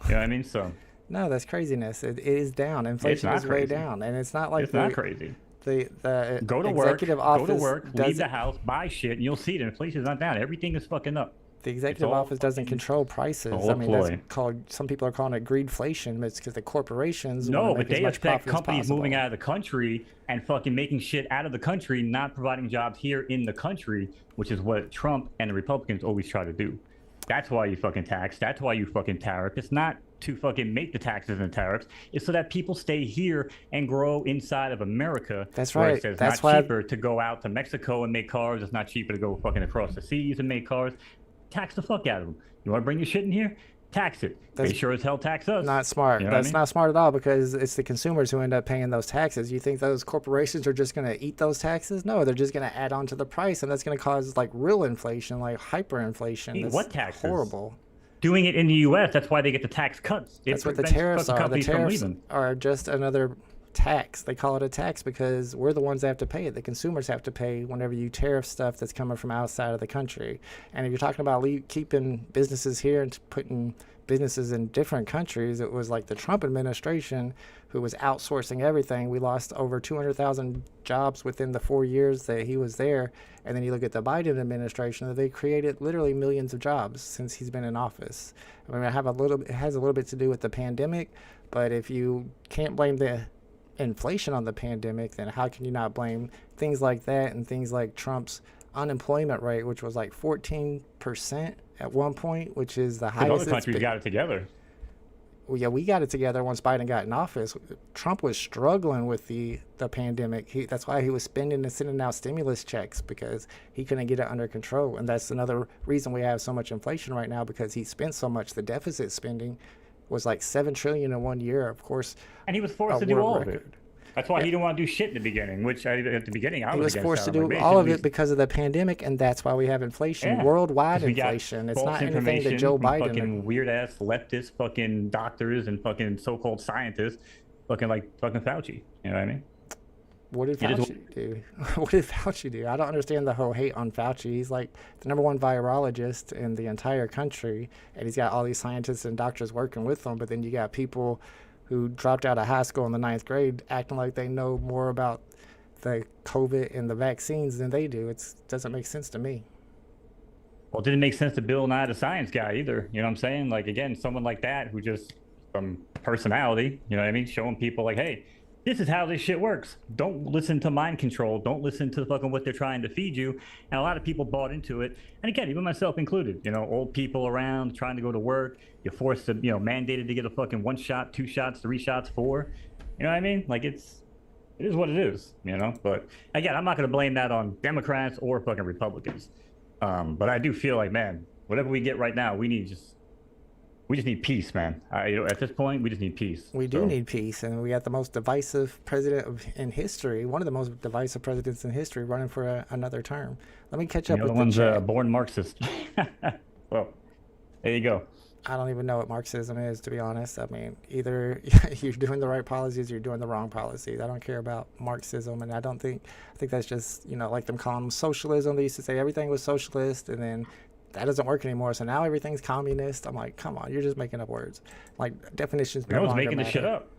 You know what I mean? So. No, that's craziness. It is down. Inflation is way down, and it's not like it's not crazy. The go to executive office go to work, leave the house, buy shit, and you'll see it. Inflation's not down. Everything is fucking up. The executive office doesn't control prices. I mean, that's called. Some people are calling it greedflation, but it's because the corporations. No, but they affect companies moving out of the country and fucking making shit out of the country, not providing jobs here in the country, which is what Trump and the Republicans always try to do. That's why you fucking tax. That's why you fucking tariff. It's not to fucking make the taxes and tariffs. It's so that people stay here and grow inside of America. That's right. It's not cheaper to go out to Mexico and make cars. It's not cheaper to go fucking across the seas and make cars. Tax the fuck out of them. You want to bring your shit in here? Tax it. They sure as hell tax us. Not smart. You know That's not smart at all, because it's the consumers who end up paying those taxes. You think those corporations are just going to eat those taxes? No, they're just going to add on to the price, and that's going to cause like real inflation, like hyperinflation. What taxes? Horrible. Doing it in the U.S., that's why they get the tax cuts. That's what the tariffs are. The tariffs are just another tax. They call it a tax because we're the ones that have to pay it. The consumers have to pay whenever you tariff stuff that's coming from outside of the country. And if you're talking about keeping businesses here and putting businesses in different countries, it was like the Trump administration who was outsourcing everything. We lost over 200,000 jobs within the 4 years that he was there. And then you look at the Biden administration, they created literally millions of jobs since he's been in office. I mean, it has a little bit to do with the pandemic, but if you can't blame the inflation on the pandemic, then how can you not blame things like that and things like Trump's unemployment rate, which was like 14% at one point, which is the highest. Other countries got it together. Well, yeah, we got it together once Biden got in office. Trump was struggling with the pandemic. That's why he was spending and sending out stimulus checks, because he couldn't get it under control. And that's another reason we have so much inflation right now, because he spent so much. The deficit spending was like $7 trillion in 1 year, of course. And he was forced to do all of it. That's why he didn't want to do shit in the beginning, which at the beginning I was forced to do all of it because of the pandemic, and that's why we have inflation, worldwide inflation. It's not anything that Joe Biden. Fucking weird ass leftist fucking doctors and fucking so-called scientists, fucking Fauci. You know what I mean? What did It is Fauci do? What did Fauci do? I don't understand the whole hate on Fauci. He's like the #1 virologist in the entire country, and he's got all these scientists and doctors working with him. But then you got people who dropped out of high school in the 9th grade acting like they know more about the COVID and the vaccines than they do. It doesn't make sense to me. Well, it didn't make sense to Bill Nye the Science Guy either. You know what I'm saying? Like, again, someone like that who just from personality, you know what I mean? Showing people like, hey, this is how this shit works. Don't listen to mind control. Don't listen to fucking what they're trying to feed you. And a lot of people bought into it. And again, even myself included, you know, old people around trying to go to work. You're forced to, you know, mandated to get a fucking 1 shot, 2 shots, 3 shots, 4. You know what I mean? Like, it is what it is, you know? But again, I'm not going to blame that on Democrats or fucking Republicans. But I do feel like, man, whatever we get right now, we just need peace, man. You know, at this point, we just need peace. We do need peace, and we got the most divisive president in history, one of the most divisive presidents in history, running for another term. Let me catch up with the one's chat. Born Marxist. Well, there you go. I don't even know what Marxism is, to be honest. I mean, either you're doing the right policies or you're doing the wrong policies. I don't care about Marxism, and I think that's just, you know, like them calling them socialism. They used to say everything was socialist, and then that doesn't work anymore. So now everything's communist. I'm like, come on, you're just making up words. Like, definitions no No one's longer making this shit matter. up.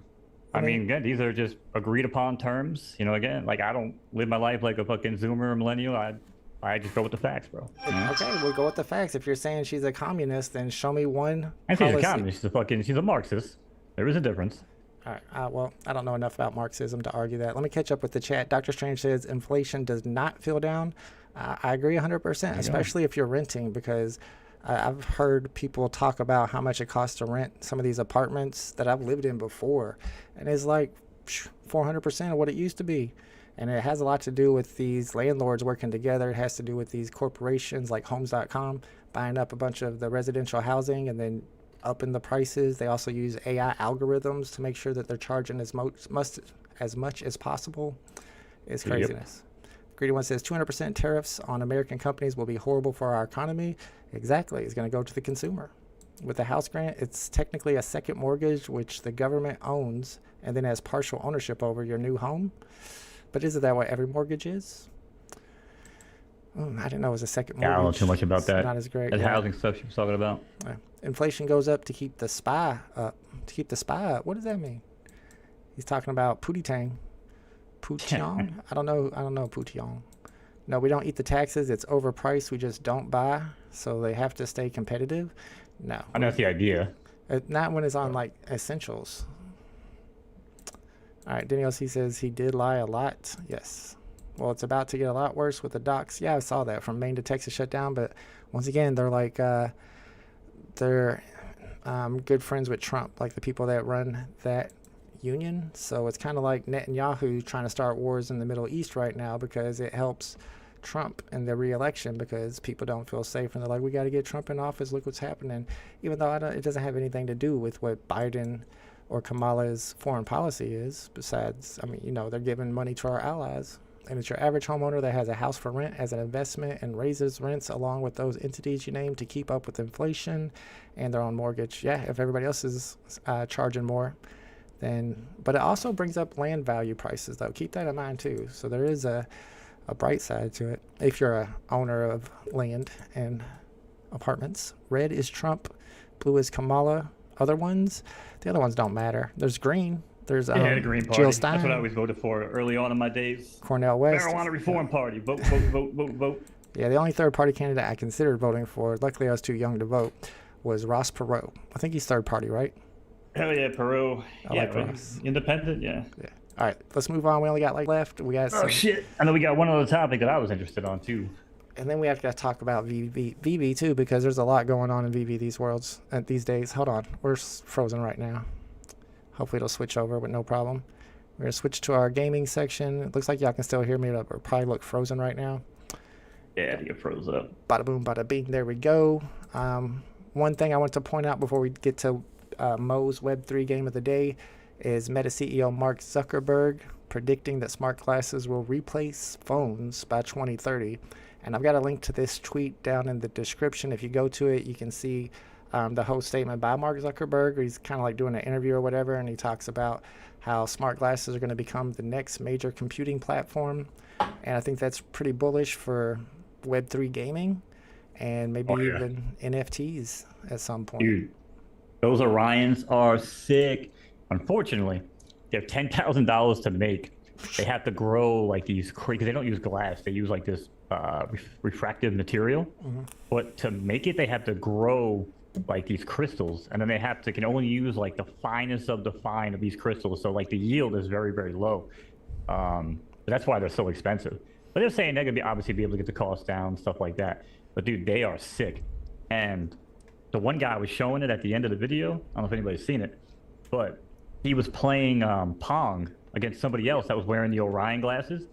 I mean, again, these are just agreed upon terms. You know, again, like, I don't live my life like a fucking Zoomer or millennial. I just go with the facts, bro. You know? Okay, we'll go with the facts. If you're saying she's a communist, then show me one I think she's a policy. communist. She's a Marxist. There is a difference. All right. Well, I don't know enough about Marxism to argue that. Let me catch up with the chat. Dr. Strange says inflation does not feel down. I agree 100%, especially if you're renting, because I've heard people talk about how much it costs to rent some of these apartments that I've lived in before, and it's like 400% of what it used to be. And it has a lot to do with these landlords working together. It has to do with these corporations like Homes.com buying up a bunch of the residential housing and then upping the prices. They also use AI algorithms to make sure that they're charging as much as possible. It's craziness. Yep. Greedy One says 200% tariffs on American companies will be horrible for our economy. Exactly. It's going to go to the consumer. With the house grant, it's technically a second mortgage, which the government owns and then has partial ownership over your new home. But isn't that what every mortgage is? I didn't know it was a second mortgage. Yeah, I don't know too much about It's that. not as great. That housing stuff she was talking about. Inflation goes up to keep the SPY up. To keep the SPY up. What does that mean? He's talking about Pootie Tang. Poutiong? I don't know Poutiong. No, we don't eat the taxes. It's overpriced. We just don't buy. So they have to stay competitive. No. I know that's the idea. Not when it's on like essentials. All right, Daniel C says he did lie a lot. Yes. Well, it's about to get a lot worse with the docks. Yeah, I saw that from Maine to Texas shut down. But once again, they're like, they're good friends with Trump, like the people that run that union. So it's kind of like Netanyahu trying to start wars in the Middle East right now because it helps Trump in the re-election because people don't feel safe. And they're like, we got to get Trump in office. Look what's happening. Even though it doesn't have anything to do with what Biden or Kamala's foreign policy is. Besides, I mean, you know, they're giving money to our allies. And it's your average homeowner that has a house for rent as an investment and raises rents along with those entities you named to keep up with inflation and their own mortgage. Yeah, if everybody else is charging more, then... But it also brings up land value prices, though. Keep that in mind, too. So there is a bright side to it. If you're a owner of land and apartments. Red is Trump. Blue is Kamala. Other ones, the other ones don't matter. There's green. There's the Green Party. Jill Stein. That's what I always voted for early on in my days. Cornel West. Marijuana Reform Party. Vote, vote, vote, vote, vote. Yeah, the only third-party candidate I considered voting for, luckily I was too young to vote, was Ross Perot. I think he's third party, right? Hell yeah, Perot. I like Ross. Independent, yeah. All right, let's move on. We only got left. We got some, shit. I know we got one other topic that I was interested on too. And then we have to talk about VeVe too, because there's a lot going on in VeVe these days. Hold on, we're frozen right now. Hopefully it'll switch over with no problem. We're gonna switch to our gaming section. It looks like y'all can still hear me, but probably look frozen right now. Yeah, you froze up. Bada boom, bada bing. There we go. One thing I want to point out before we get to Mo's Web3 game of the day is Meta CEO Mark Zuckerberg predicting that smart glasses will replace phones by 2030. And I've got a link to this tweet down in the description. If you go to it, you can see the whole statement by Mark Zuckerberg. He's kind of like doing an interview or whatever, and he talks about how smart glasses are going to become the next major computing platform. And I think that's pretty bullish for Web3 gaming and maybe even NFTs at some point. Dude, those Orions are sick. Unfortunately, they're $10,000 to make. They have to grow like these, because they don't use glass. They use like this refractive material. But to make it, they have to grow like these crystals, and then they can only use like the finest of the fine of these crystals. So like the yield is very, very low. But that's why they're so expensive. But they're saying they're gonna obviously be able to get the cost down, stuff like that. But dude, they are sick. And the one guy was showing it at the end of the video. I don't know if anybody's seen it, but he was playing Pong against somebody else that was wearing the Orion glasses.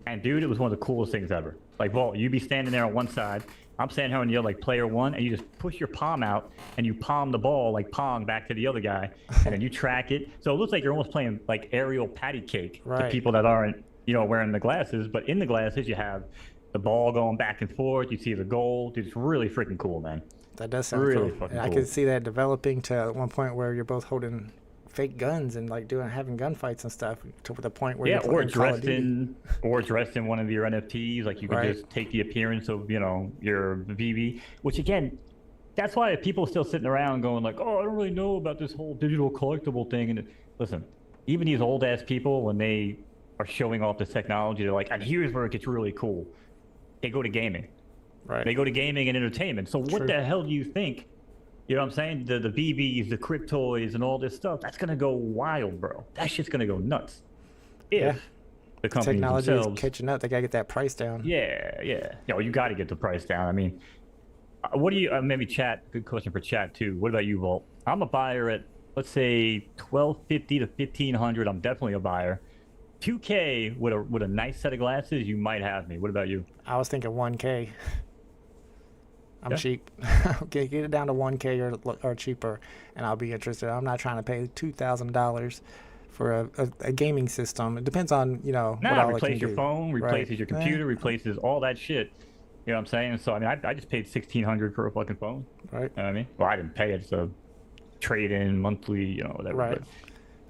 And dude, it was one of the coolest things ever. Like, Walt, you'd be standing there on one side, I'm standing here on the other, like player one, and you just push your palm out and you palm the ball like Pong back to the other guy, and then you track it. So it looks like you're almost playing like aerial patty cake to people that aren't, wearing the glasses. But in the glasses, you have the ball going back and forth. You see the goal. Dude, it's really freaking cool, man. That does sound really cool. fucking And cool. I could see that developing to at one point where you're both holding fake guns and like having gunfights and stuff to the point where you're playing Call of Duty. or dressed in one of your NFTs. Like you can just take the appearance of your VeVe, which again, that's why people are still sitting around going like, oh, I don't really know about this whole digital collectible thing. And listen, even these old ass people, when they are showing off this technology, they're like, and here's where it gets really cool. They go to gaming. Right. They go to gaming and entertainment. So what the hell do you think? You know what I'm saying? The VeVes, the cryptoids, and all this stuff, that's going to go wild, bro. That shit's going to go nuts. If the companies technology themselves... is catching up. They got to get that price down. Yeah. You got to get the price down. I mean, what do you... maybe chat, good question for chat, too. What about you, Volt? I'm a buyer at, let's say, $1,250 to $1,500. I'm definitely a buyer. $2K with a nice set of glasses, you might have me. What about you? I was thinking $1K. I'm cheap. Okay, get it down to $1K or cheaper, and I'll be interested. I'm not trying to pay $2,000 for a gaming system. It depends on what all it replace can your do. phone, replaces your computer, replaces all that shit. You know what I'm saying? So I mean, I just paid $1,600 for a fucking phone. Right. You know what I mean? Well, I didn't pay it. It's a trade-in monthly, whatever. Right. But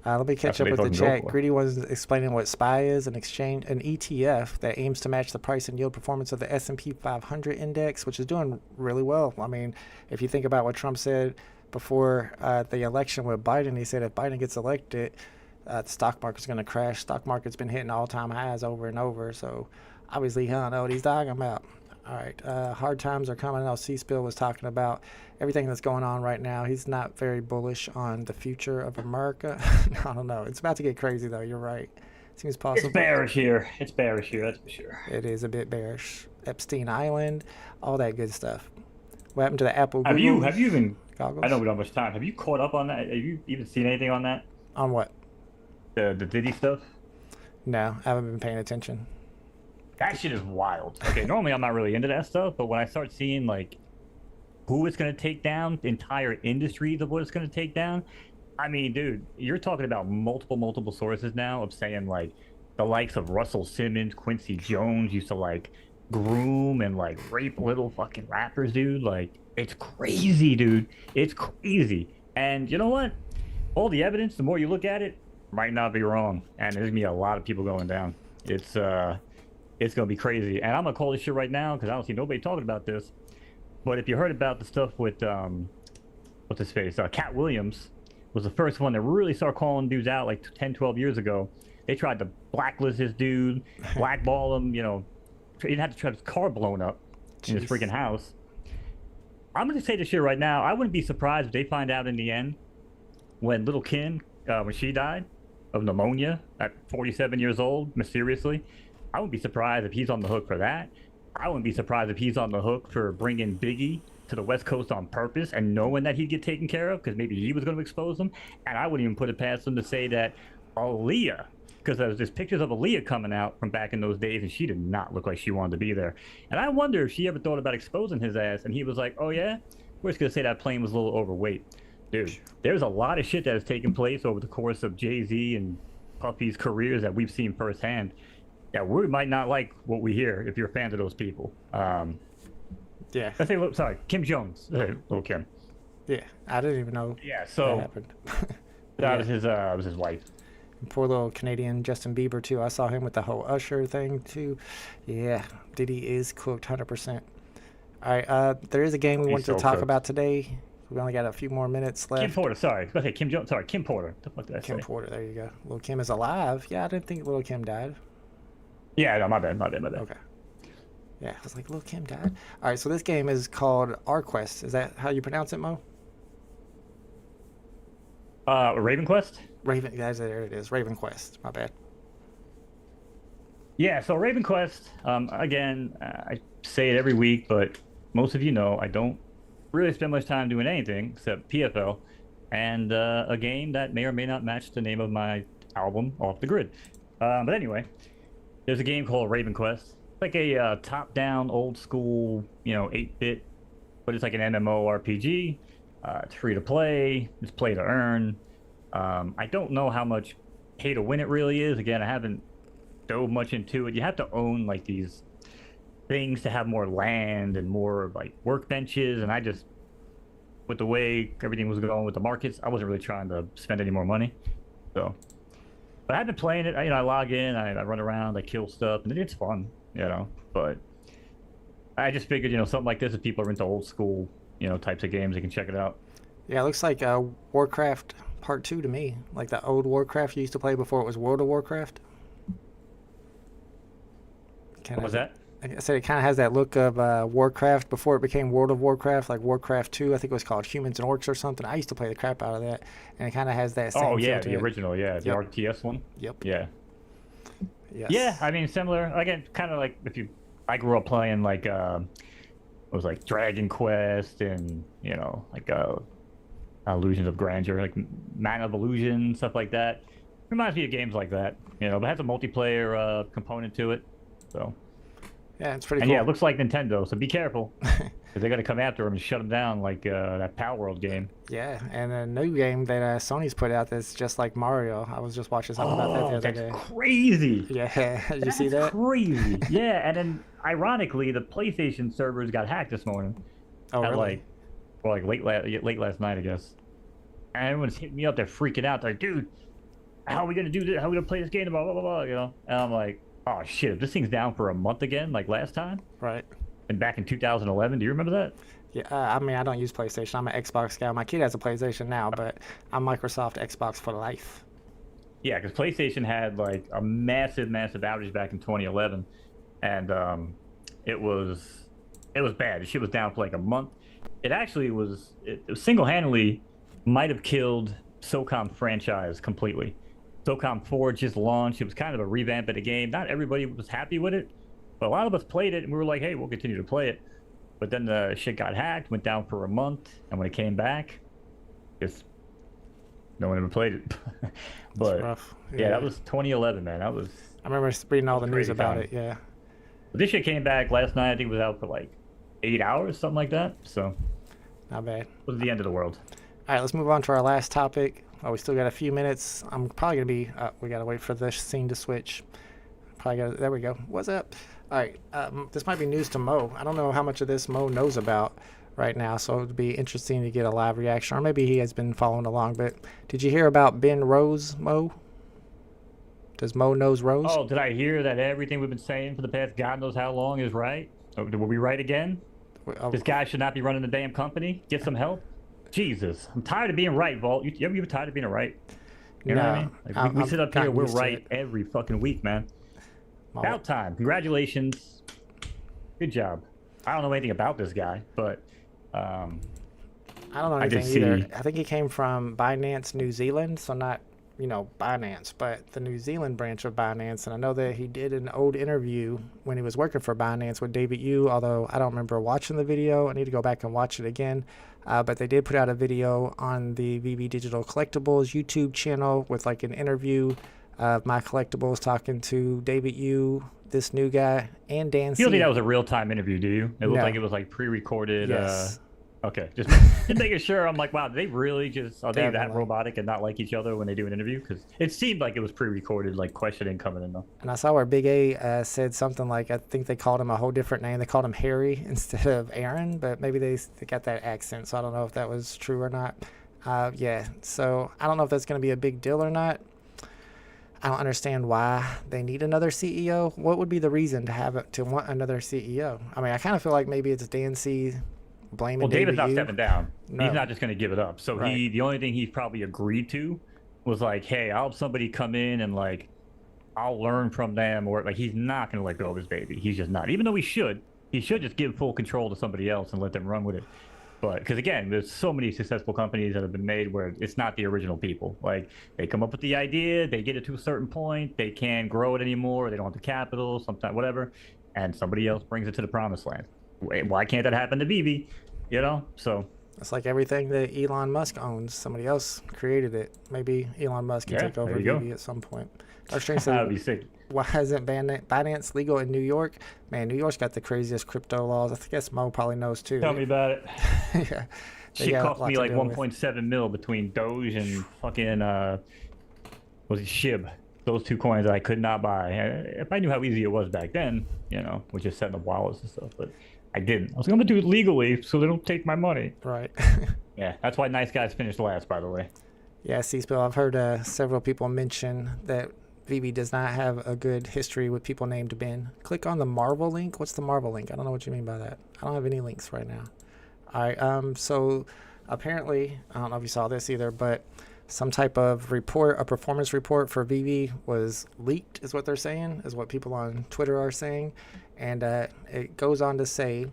Let me catch up with the chat. Greedy was explaining what SPY is, an ETF that aims to match the price and yield performance of the S&P 500 index, which is doing really well. I mean, if you think about what Trump said before the election with Biden, he said if Biden gets elected, the stock market's going to crash. Stock market's been hitting all-time highs over and over. So obviously, he don't know what he's talking about. All right, hard times are coming. I know C-Spill was talking about everything that's going on right now. He's not very bullish on the future of America. I don't know. It's about to get crazy, though. You're right. Seems possible. It's bearish here. It's bearish here, that's for sure. It is a bit bearish. Epstein Island, all that good stuff. What happened to the Apple Have Google you even... goggles? I know we don't have much time. Have you caught up on that? Have you even seen anything on that? On what? The Diddy stuff? No, I haven't been paying attention. That shit is wild. Okay, normally I'm not really into that stuff, but when I start seeing like who it's going to take down, entire industries of what it's going to take down, I mean, dude, you're talking about multiple sources now of saying like the likes of Russell Simmons, Quincy Jones used to like groom and like rape little fucking rappers, dude. Like, it's crazy, dude. It's crazy. And you know what? All the evidence, the more you look at it, might not be wrong. And there's going to be a lot of people going down. It's going to be crazy. And I'm going to call this shit right now because I don't see nobody talking about this. But if you heard about the stuff with, what's his face? Cat Williams was the first one that really started calling dudes out like 10, 12 years ago. They tried to blacklist this dude, blackball him, he didn't have to try his car blown up in his freaking house. I'm going to say this shit right now. I wouldn't be surprised if they find out in the end when little Kim, when she died of pneumonia at 47 years old, mysteriously. I wouldn't be surprised if he's on the hook for that. I wouldn't be surprised if he's on the hook for bringing Biggie to the West Coast on purpose and knowing that he'd get taken care of because maybe he was going to expose him. And I wouldn't even put it past him to say that Aaliyah, because there's pictures of Aaliyah coming out from back in those days, and she did not look like she wanted to be there. And I wonder if she ever thought about exposing his ass, and he was like, oh yeah? We're just going to say that plane was a little overweight. Dude, there's a lot of shit that has taken place over the course of Jay-Z and Puffy's careers that we've seen firsthand. Yeah, we might not like what we hear if you're fans of those people. Yeah. Let's say, sorry, Kim Jones. Little Kim. Yeah, I didn't even know Yeah, that so happened. that was his wife. And poor little Canadian Justin Bieber too. I saw him with the whole Usher thing too. Yeah, Diddy is cooked 100%. All right, there is a game we He's wanted to so talk cooked. about today. We only got a few more minutes left. Kim Porter, sorry. Okay, Kim Jones. Sorry, Kim Porter. The fuck did I Kim say? Porter, there you go. Little Kim is alive. Yeah, I didn't think Little Kim died. Yeah, no, my bad. Okay. Yeah, I was like, Little Kim died. All right, so this game is called Quest. Is that how you pronounce it, Mo? Ravenquest. There it is. Ravenquest. My bad. Yeah, so Ravenquest. Again, I say it every week, but most of you know I don't really spend much time doing anything except PFL and a game that may or may not match the name of my album, Off the Grid. But anyway, there's a game called Ravenquest. It's like a top-down, old-school, 8-bit, but it's like an MMORPG. It's free to play. It's play to earn. I don't know how much pay to win it really is. Again, I haven't dove much into it. You have to own like these things to have more land and more like workbenches, and I just, with the way everything was going with the markets, I wasn't really trying to spend any more money. So, but I've been playing it. I log in, I run around, I kill stuff, and it's fun, But I just figured, something like this, if people are into old school, types of games, they can check it out. Yeah, it looks like Warcraft Part 2 to me. Like the old Warcraft you used to play before it was World of Warcraft. What was that? I said it kind of has that look of Warcraft before it became World of Warcraft, like Warcraft 2. I think it was called Humans and Orcs or something. I used to play the crap out of that, and it kind of has that same Oh, yeah, feel to the it. original, yeah, the Yep. RTS one. Yep. Yeah. Yes. Yeah, I mean, similar. Again, kind of like I grew up playing like, it was like Dragon Quest and, Illusions of Grandeur, like Man of Illusion, stuff like that. Reminds me of games like that, but it has a multiplayer component to it. So. Yeah, it's pretty And cool. yeah, it looks like Nintendo, so be careful. Because they're going to come after them and shut them down like that Power World game. Yeah, and a new game that Sony's put out that's just like Mario. I was just watching something about that the other that's day. crazy. Yeah, did you see that? Crazy. Yeah, and then ironically, the PlayStation servers got hacked this morning. Oh, really? Late last night, I guess. And everyone's hitting me up. They're freaking out. They're like, dude, how are we going to do this? How are we going to play this game? Blah, blah, blah, blah, And I'm like, oh, shit, if this thing's down for a month again, like last time? Right. And back in 2011, do you remember that? Yeah, I mean, I don't use PlayStation. I'm an Xbox guy. My kid has a PlayStation now, but I'm Microsoft Xbox for life. Yeah, because PlayStation had like a massive outage back in 2011, and it was bad. The shit was down for like a month. It actually was single-handedly might have killed SOCOM franchise completely. SOCOM 4 just launched. It was kind of a revamp of the game. Not everybody was happy with it, but a lot of us played it, and we were like, hey, we'll continue to play it. But then the shit got hacked, went down for a month, and when it came back, just no one ever played it. But rough. yeah, that was 2011, man. That was. I remember reading all the news crazy about time. it, yeah. But this shit came back last night. I think it was out for like 8 hours, something like that. So Not bad. it was the end of the world. All right, let's move on to our last topic. Oh, we still got a few minutes. I'm probably going to be... we got to wait for this scene to switch. There we go. What's up? All right, this might be news to Mo. I don't know how much of this Mo knows about right now, so it would be interesting to get a live reaction, or maybe he has been following along. But did you hear about Ben Rose, Mo? Does Mo knows Rose? Oh, did I hear that everything we've been saying for the past God knows how long is right? Oh, were we right again? This guy should not be running the damn company. Get some help. Jesus, I'm tired of being right, Vault. You ever tired of being right? You know what I mean? Like, we sit up here, we're right every fucking week, man. About time. Congratulations. Good job. I don't know anything about this guy, but I don't know anything either. I think he came from Binance, New Zealand, so not, Binance, but the New Zealand branch of Binance. And I know that he did an old interview when he was working for Binance with David Yu, although I don't remember watching the video. I need to go back and watch it again. But they did put out a video on the VeVe Digital Collectibles YouTube channel with like an interview of My Collectibles talking to David Yu, this new guy, and Dan C. You don't think that was a real-time interview, do you? It looked like it was like pre-recorded. Yes. Okay, just making sure. I'm like, wow, they really just are they that Definitely. robotic and not like each other when they do an interview? Because it seemed like it was pre-recorded, like questioning coming in though. And I saw where Big A said something like, I think they called him a whole different name. They called him Harry instead of Aaron, but maybe they got that accent, so I don't know if that was true or not. Yeah, so I don't know if that's going to be a big deal or not. I don't understand why they need another CEO. What would be the reason to want another CEO? I mean, I kind of feel like maybe it's Dan C blaming Well, David's not David stepping down. No. He's not just going to give it up. So Right. the only thing he probably agreed to was like, hey, I'll have somebody come in and like, I'll learn from them, or like he's not going to let go of his baby. He's just not. Even though he should just give full control to somebody else and let them run with it. But because again, there's so many successful companies that have been made where it's not the original people. Like they come up with the idea, they get it to a certain point, they can't grow it anymore, they don't have the capital, sometimes whatever, and somebody else brings it to the promised land. Why can't that happen to VeVe? You know, so It's like everything that Elon Musk owns. Somebody else created it. Maybe Elon Musk can Yeah, take over there you go. VeVe at some point. Dark Strange that would said, be sick. why isn't Binance legal in New York? Man, New York's got the craziest crypto laws. I guess Mo probably knows too. Tell me about it. Yeah. They She got a cost lot me to like deal with. 1.7 mil between Doge and fucking was it SHIB? Those two coins I could not buy. If I knew how easy it was back then, you know, with just setting up wallets and stuff, but I didn't. I was going to do it legally so they don't take my money. Right. Yeah, that's why Nice Guys finished last, by the way. Yeah, C-Spill, I've heard several people mention that VeVe does not have a good history with people named Ben. Click on the Marvel link. What's the Marvel link? I don't know what you mean by that. I don't have any links right now. All right, so apparently, I don't know if you saw this either, but some type of report, a performance report for VeVe was leaked, is what they're saying, is what people on Twitter are saying. And it goes on to say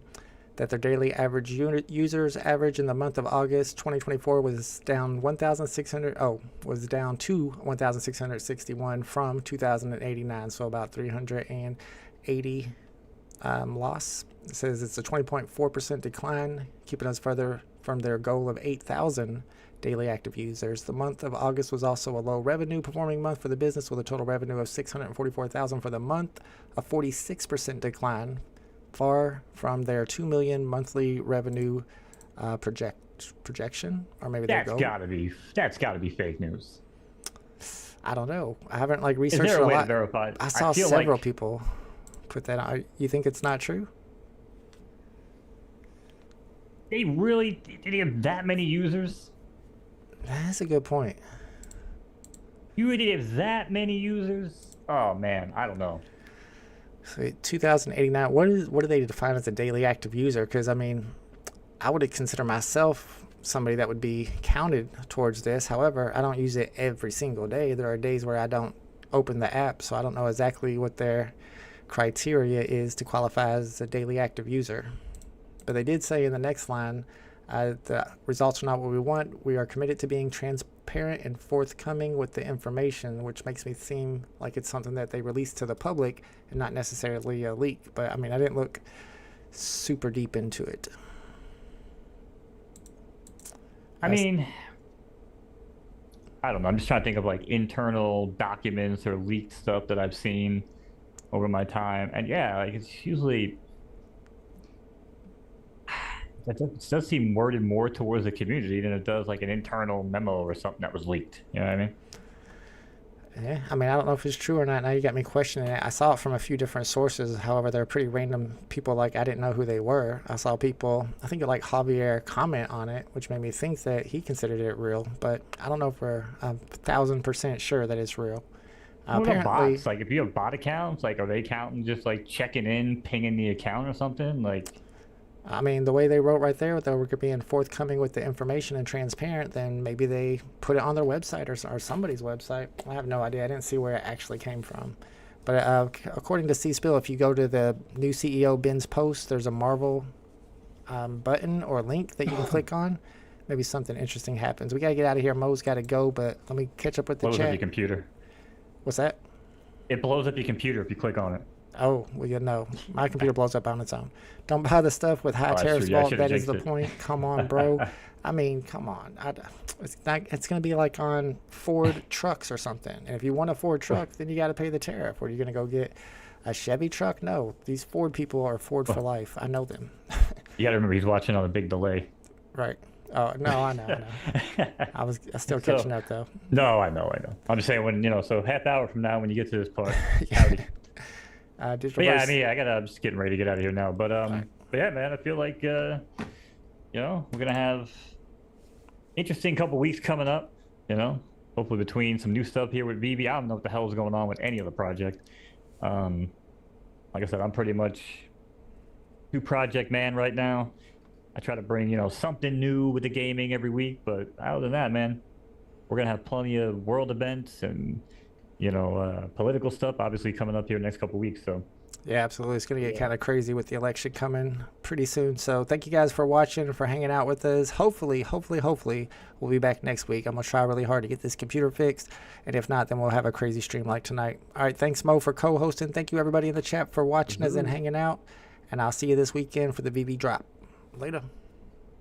that their daily average users average in the month of August 2024 was down was down to 1,661 from 2,089, so about 380 loss. It says it's a 20.4% decline, keeping us further from their goal of 8,000 daily active users. The month of August was also a low revenue performing month for the business, with a total revenue of $644,000 for the month, a 46% decline, far from their 2 million monthly revenue projection, or maybe their goal. That's gotta be fake news. I don't know. I haven't Is researched there it a a way to lot. verify it? I saw feel several like people put that on. You think it's not true? did he have that many users? That's a good point. You really have that many users? Oh man, I don't know. So 2,089. What do they define as a daily active user? Because I mean, I would consider myself somebody that would be counted towards this. However, I don't use it every single day. There are days where I don't open the app, so I don't know exactly what their criteria is to qualify as a daily active user. But they did say in the next line, the results are not what we want. We are committed to being transparent and forthcoming with the information, which makes me seem like it's something that they release to the public and not necessarily a leak. But I mean, I didn't look super deep into it. I mean, I don't know. I'm just trying to think of like internal documents or leaked stuff that I've seen over my time. And yeah, like it's usually it does seem worded more towards the community than it does like an internal memo or something that was leaked. You know what I mean? Yeah, I mean, I don't know if it's true or not. Now you got me questioning it. I saw it from a few different sources. However, they're pretty random people. Like, I didn't know who they were. I saw people, I think like Javier, comment on it, which made me think that he considered it real. But I don't know if we're 1,000% sure that it's real. What about Apparently, bots? Like, if you have bot accounts, like, are they counting just like checking in, pinging the account or something? Like, I mean, the way they wrote right there, they were being forthcoming with the information and transparent, then maybe they put it on their website or somebody's website. I have no idea. I didn't see where it actually came from. But according to C-Spill, if you go to the new CEO Ben's post, there's a Marvel button or link that you can click on. Maybe something interesting happens. We got to get out of here. Mo's got to go, but let me catch up with the blows up chat. your computer. What's that? It blows up your computer if you click on it. Oh, well, you know, my computer blows up on its own. Don't buy the stuff with high Oh, that's tariffs. true. Yeah, I Vault. should've That is the jinxed it. point. Come on, bro. I mean, come on. It's going to be like on Ford trucks or something. And if you want a Ford truck, then you got to pay the tariff. Or you're going to go get a Chevy truck? No, these Ford people are Ford for life. I know them. You gotta remember he's watching on a big delay. Right. Oh no, I know. I'm still catching up though. No, I know. I'm just saying when so half hour from now when you get to this part. Yeah. Howdy. Digital But yeah, I verse- mean, I'm just getting ready to get out of here now. But but yeah, man, I feel like we're gonna have interesting couple weeks coming up. Hopefully between some new stuff here with VeVe. I don't know what the hell is going on with any of the project. Like I said, I'm pretty much new project man right now. I try to bring something new with the gaming every week, but other than that, man, we're gonna have plenty of world events and political stuff obviously coming up here next couple weeks. So Yeah, absolutely. It's going to get kind of crazy with the election coming pretty soon. So thank you guys for watching and for hanging out with us. Hopefully, we'll be back next week. I'm going to try really hard to get this computer fixed. And if not, then we'll have a crazy stream like tonight. All right, thanks, Mo, for co-hosting. Thank you, everybody in the chat, for watching us and hanging out. And I'll see you this weekend for the VeVe drop. Later.